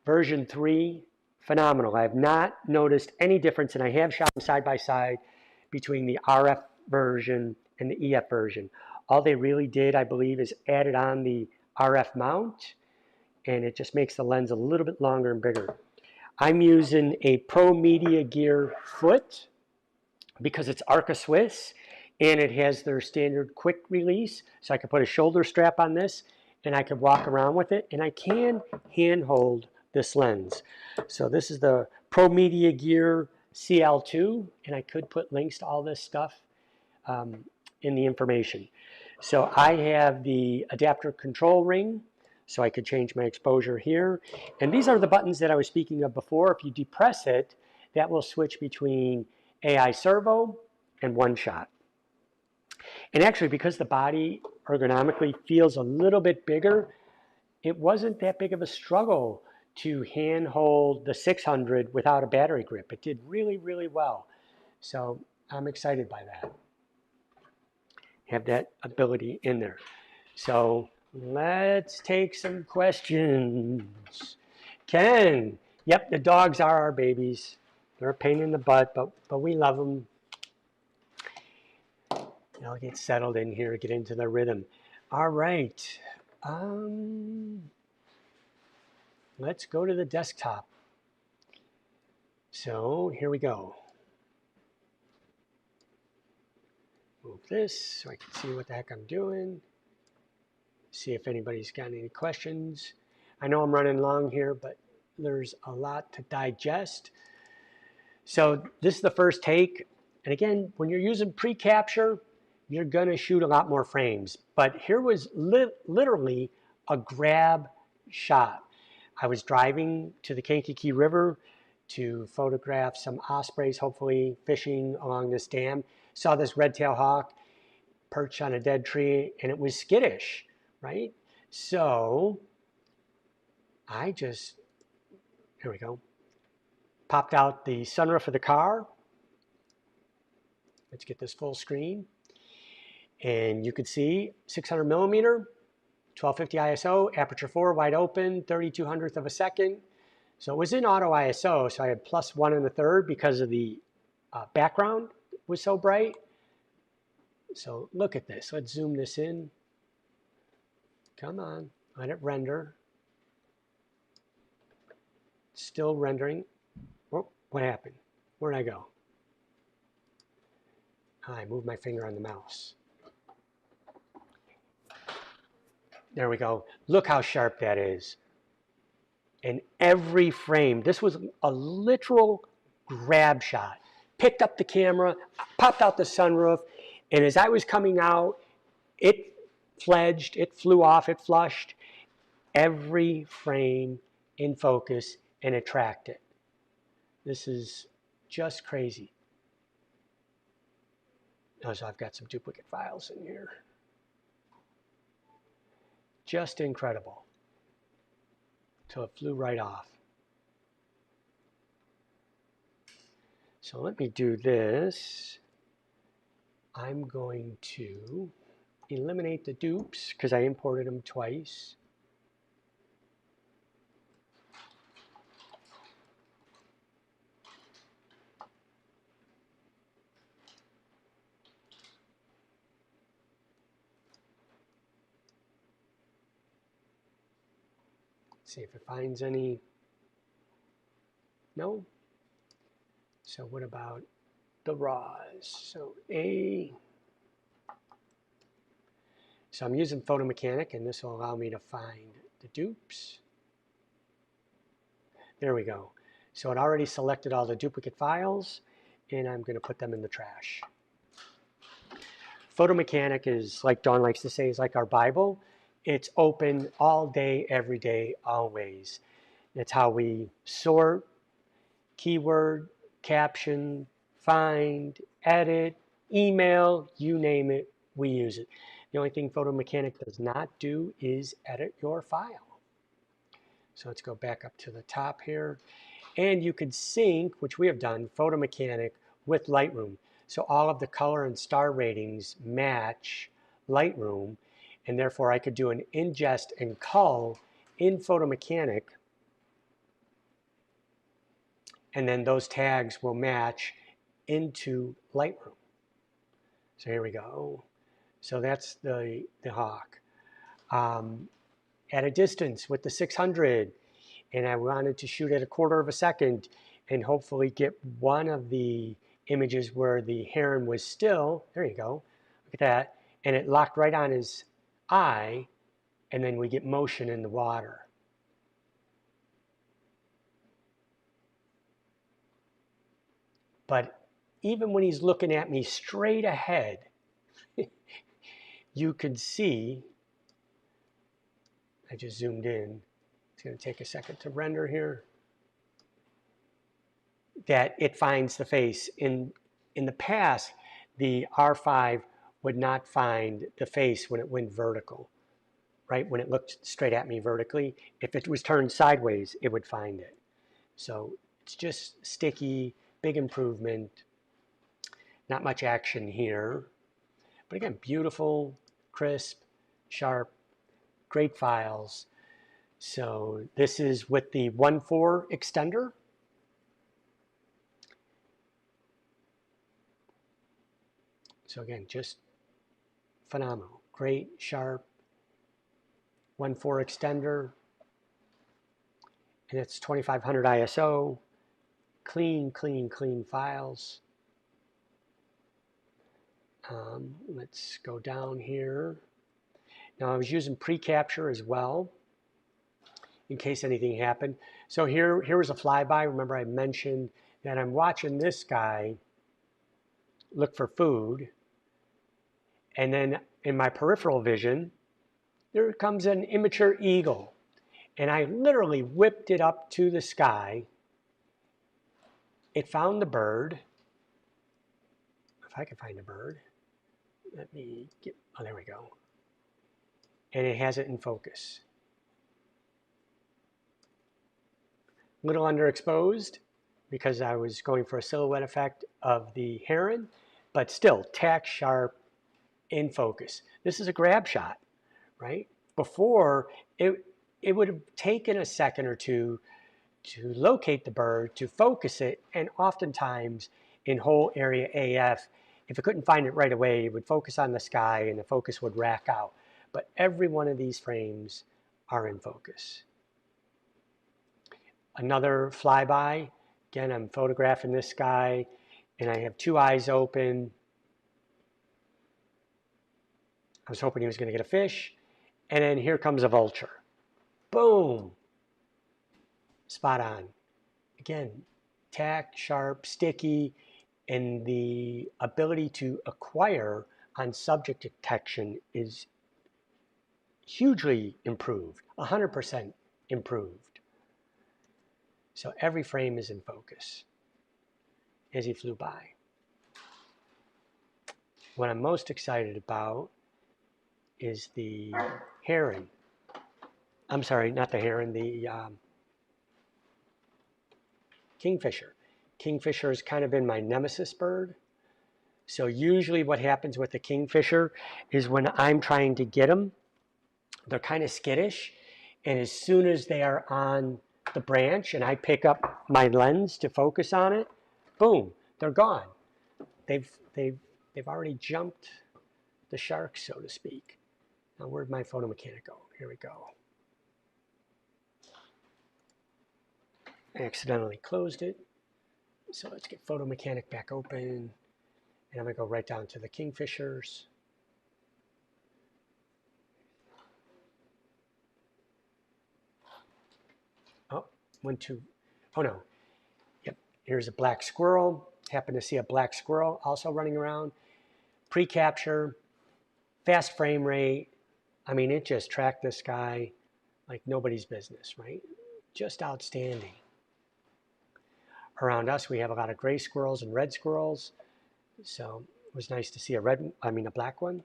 version 3. Phenomenal. I have not noticed any difference, and I have shot them side by side between the RF version and the EF version. All they really did, I believe, is added on the RF mount, and it just makes the lens a little bit longer and bigger. I'm using a ProMediaGear foot because it's Arca Swiss, and it has their standard quick release, so I can put a shoulder strap on this, and I can walk around with it, and I can handhold this lens. So this is the ProMediaGear CL2, and I could put links to all this stuff in the information. So I have the adapter control ring, so I could change my exposure here. And these are the buttons that I was speaking of before. If you depress it, that will switch between AI servo and one shot. And actually, because the body ergonomically feels a little bit bigger, it wasn't that big of a struggle to handhold the 600 without a battery grip. It did really, really well. So I'm excited by that. Have that ability in there. So let's take some questions. Ken, yep, the dogs are our babies. They're a pain in the butt, but we love them. I'll get settled in here, get into the rhythm. All right. Let's go to the desktop. So here we go. Move this so I can see what the heck I'm doing. See if anybody's got any questions. I know I'm running long here, but there's a lot to digest. So this is the first take. And again, when you're using pre-capture, you're gonna shoot a lot more frames. But here was literally a grab shot. I was driving to the Kankakee River to photograph some ospreys, hopefully fishing along this dam. Saw this red-tailed hawk perch on a dead tree, and it was skittish, right? So I just, here we go, popped out the sunroof of the car. Let's get this full screen. And you could see 600 millimeter, 1250 ISO, aperture 4, wide open, 3200th of a second. So it was in auto ISO, so I had +1 1/3 because of the background was so bright. So look at this. Let's zoom this in. Come on, let it render. Still rendering. Oh, what happened? Where'd I go? I moved my finger on the mouse. There we go. Look how sharp that is. And every frame, this was a literal grab shot. Picked up the camera, popped out the sunroof, and as I was coming out, it fledged, it flew off, it flushed. Every frame in focus, and it tracked it. This is just crazy. Oh, so I've got some duplicate files in here. Just incredible. So it flew right off. So let me do this. I'm going to eliminate the dupes because I imported them twice. See if it finds any. No. So what about the raws. So so I'm using Photo Mechanic, and this will allow me to find the dupes. There we go. So it already selected all the duplicate files, and I'm going to put them in the trash. Photo Mechanic is, like Dawn likes to say, is like our Bible. It's open all day, every day, always. It's how we sort, keyword, caption, find, edit, email, you name it, we use it. The only thing Photo Mechanic does not do is edit your file. So let's go back up to the top here. And you could sync, which we have done, Photo Mechanic with Lightroom. So all of the color and star ratings match Lightroom, and therefore I could do an ingest and cull in Photo Mechanic, and then those tags will match into Lightroom. So here we go. So that's the hawk. At a distance with the 600, and I wanted to shoot at 1/4 of a second and hopefully get one of the images where the heron was still. There you go. Look at that. And it locked right on his eye, and then we get motion in the water. But even when he's looking at me straight ahead, you could see, I just zoomed in, it's going to take a second to render here, that it finds the face. In the past, the R5 would not find the face when it went vertical, right? When it looked straight at me vertically. If it was turned sideways, it would find it. So it's just sticky, big improvement. Not much action here. But again, beautiful, crisp, sharp, great files. So this is with the 1.4 extender. So again, just phenomenal. Great, sharp, 1.4 extender. And it's 2500 ISO. Clean, clean, clean files. Let's go down here. Now I was using pre-capture as well in case anything happened. So here was a flyby. Remember I mentioned that I'm watching this guy look for food. And then in my peripheral vision, there comes an immature eagle. And I literally whipped it up to the sky. It found the bird. If I can find the bird. Let me get, oh, there we go. And it has it in focus. A little underexposed because I was going for a silhouette effect of the heron, but still tack sharp, in focus. This is a grab shot, right? Before, it would have taken a second or two to locate the bird, to focus it, and oftentimes in whole area AF, if it couldn't find it right away, it would focus on the sky and the focus would rack out. But every one of these frames are in focus. Another flyby. Again, I'm photographing this guy and I have two eyes open. I was hoping he was going to get a fish. And then here comes a vulture. Boom. Spot on. Again, tack, sharp, sticky, and the ability to acquire on subject detection is hugely improved, 100% improved. So every frame is in focus as he flew by. What I'm most excited about is the heron. I'm sorry, not the heron, the kingfisher. Kingfisher has kind of been my nemesis bird. So usually what happens with the kingfisher is when I'm trying to get them, they're kind of skittish. And as soon as they are on the branch and I pick up my lens to focus on it, boom, they're gone. They've already jumped the shark, so to speak. Now where'd my photo mechanic go? Here we go. I accidentally closed it. So let's get Photo Mechanic back open. And I'm going to go right down to the Kingfishers. Oh, oh no. Yep, here's a black squirrel. Happen to see a black squirrel also running around. Pre-capture, fast frame rate. I mean, it just tracked this guy like nobody's business, right? Just outstanding. Around us, we have a lot of gray squirrels and red squirrels. So it was nice to see a black one.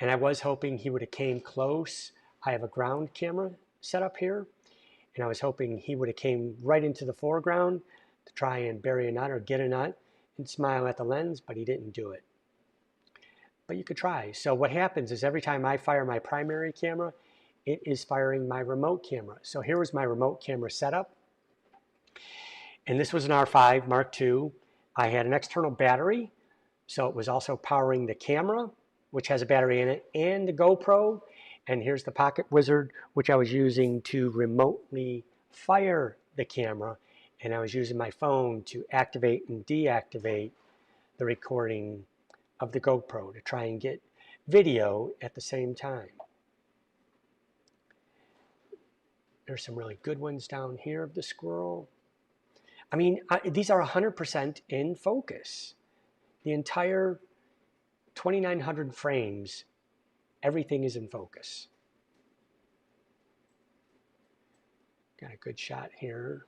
And I was hoping he would have came close. I have a ground camera set up here. And I was hoping he would have came right into the foreground to try and bury a nut or get a nut and smile at the lens, but he didn't do it. But you could try. So what happens is every time I fire my primary camera, it is firing my remote camera. So here was my remote camera setup. And this was an R5MII. I had an external battery, so it was also powering the camera, which has a battery in it, and the GoPro. And here's the Pocket Wizard, which I was using to remotely fire the camera. And I was using my phone to activate and deactivate the recording of the GoPro to try and get video at the same time. There's some really good ones down here of the squirrel. I mean, these are 100% in focus. The entire 2,900 frames, everything is in focus. Got a good shot here.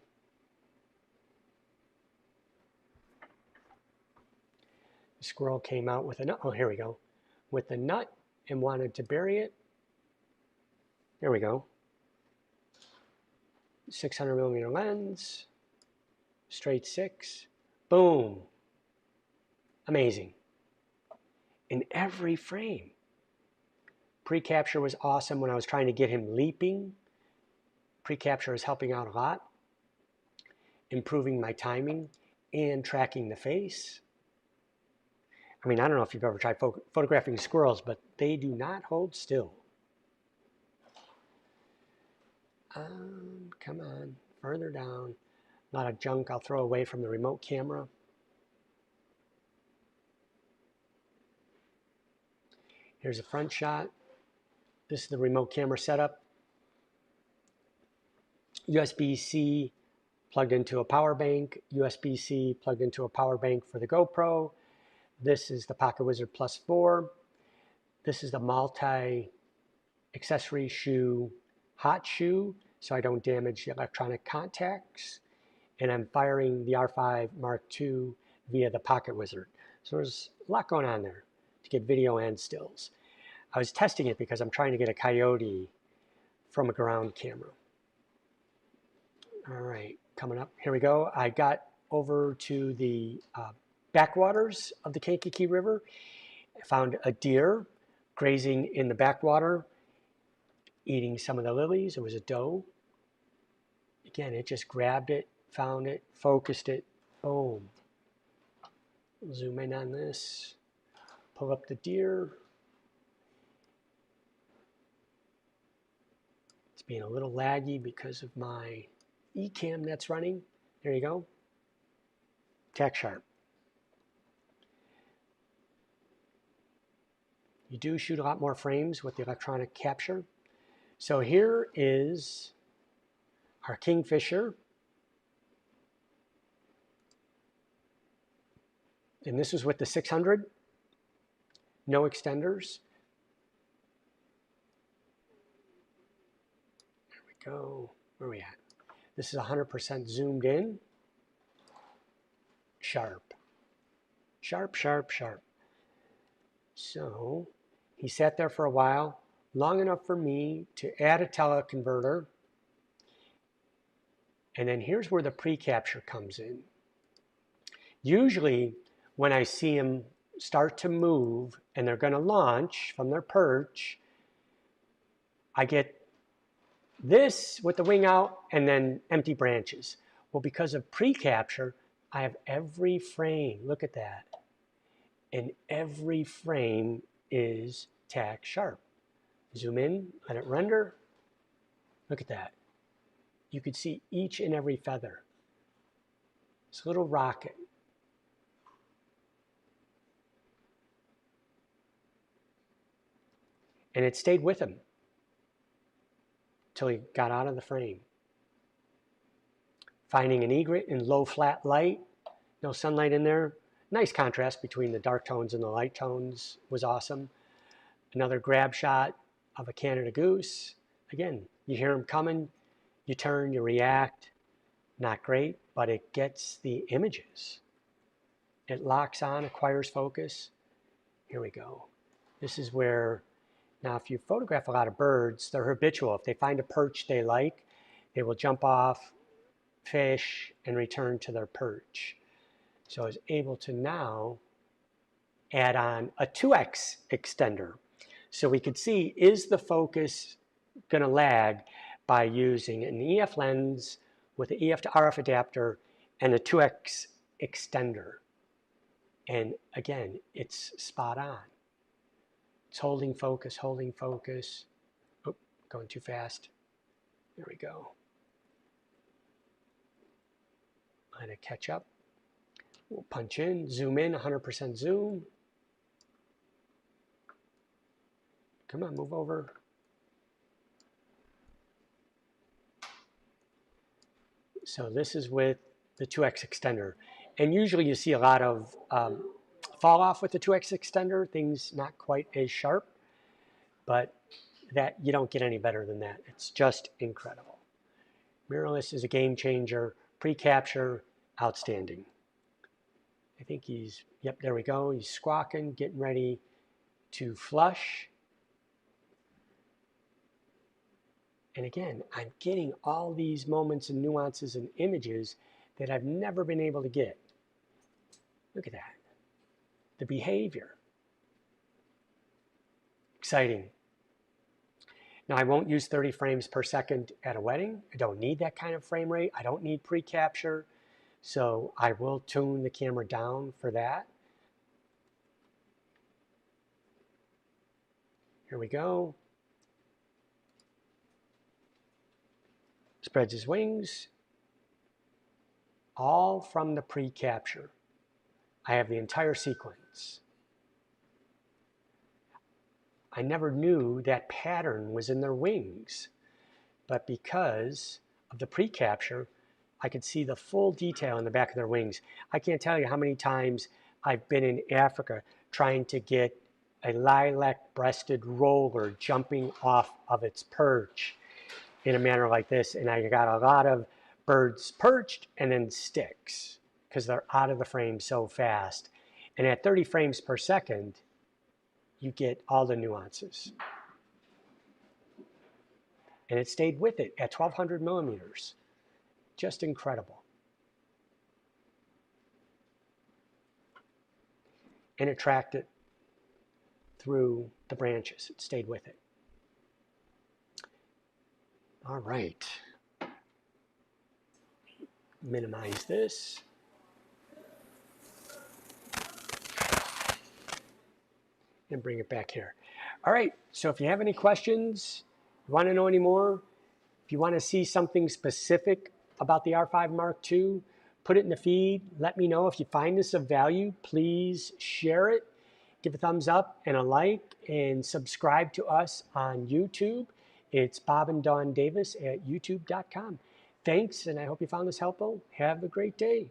The squirrel came out with a nut. Oh, here we go. With the nut and wanted to bury it. There we go. 600mm lens. Straight 6. Boom. Amazing. In every frame. Pre-capture was awesome when I was trying to get him leaping. Pre-capture is helping out a lot. Improving my timing and tracking the face. I mean, I don't know if you've ever tried photographing squirrels, but they do not hold still. Come on, further down. A lot of junk I'll throw away from the remote camera. Here's a front shot. This is the remote camera setup. USB-C plugged into a power bank. USB-C plugged into a power bank for the GoPro. This is the Pocket Wizard Plus 4. This is the multi-accessory shoe, hot shoe, so I don't damage the electronic contacts. And I'm firing the R5MII via the Pocket Wizard. So there's a lot going on there to get video and stills. I was testing it because I'm trying to get a coyote from a ground camera. All right, coming up, here we go. I got over to the backwaters of the Kankakee River. I found a deer grazing in the backwater, eating some of the lilies. It was a doe. Again, it just grabbed it, found it, focused it, boom. Zoom in on this, pull up the deer. It's being a little laggy because of my eCam that's running. There you go. Tack sharp. You do shoot a lot more frames with the electronic capture. So here is our Kingfisher. And this was with the 600. No extenders. There we go. Where are we at? This is 100% zoomed in. Sharp. Sharp, sharp, sharp. So he sat there for a while, long enough for me to add a teleconverter. And then here's where the pre-capture comes in. Usually when I see them start to move and they're going to launch from their perch, I get this with the wing out and then empty branches. Well, because of pre-capture, I have every frame. Look at that. And every frame is tack sharp. Zoom in, let it render. Look at that. You could see each and every feather. This little rocket. And it stayed with him till he got out of the frame. Finding an egret in low flat light, no sunlight in there. Nice contrast between the dark tones and the light tones was awesome. Another grab shot of a Canada goose. Again, you hear him coming, you turn, you react. Not great, but it gets the images. It locks on, acquires focus. Here we go. This is where, now if you photograph a lot of birds, they're habitual. If they find a perch they like, they will jump off, fish, and return to their perch. So I was able to now add on a 2x extender. So we could see, is the focus going to lag by using an EF lens with an EF to RF adapter and a 2x extender. And again, it's spot on. It's holding focus, holding focus. Oh, going too fast. There we go. I'm going to catch up. We'll punch in, zoom in, 100% zoom. Come on, move over. So this is with the 2x extender. And usually you see a lot of fall off with the 2x extender, things not quite as sharp, but that you don't get any better than that. It's just incredible. Mirrorless is a game changer. Pre-capture, outstanding. I think he's, yep, there we go. He's squawking, getting ready to flush. And again, I'm getting all these moments and nuances and images that I've never been able to get. Look at that. The behavior. Exciting. Now, I won't use 30 frames per second at a wedding. I don't need that kind of frame rate. I don't need pre-capture. So I will tune the camera down for that. Here we go. Spreads his wings. All from the pre-capture. I have the entire sequence. I never knew that pattern was in their wings, but because of the pre-capture, I could see the full detail in the back of their wings. I can't tell you how many times I've been in Africa trying to get a lilac-breasted roller jumping off of its perch in a manner like this, and I got a lot of birds perched and then sticks because they're out of the frame so fast. And at 30 frames per second, you get all the nuances. And it stayed with it at 1200 millimeters. Just incredible. And it tracked it through the branches. It stayed with it. All right. Minimize this. And bring it back here. All right, so if you have any questions, you want to know any more, if you want to see something specific about the R5 Mark II, put it in the feed. Let me know. If you find this of value, please share it. Give a thumbs up and a like, and subscribe to us on YouTube. It's Bob and Dawn Davis at youtube.com. Thanks, and I hope you found this helpful. Have a great day.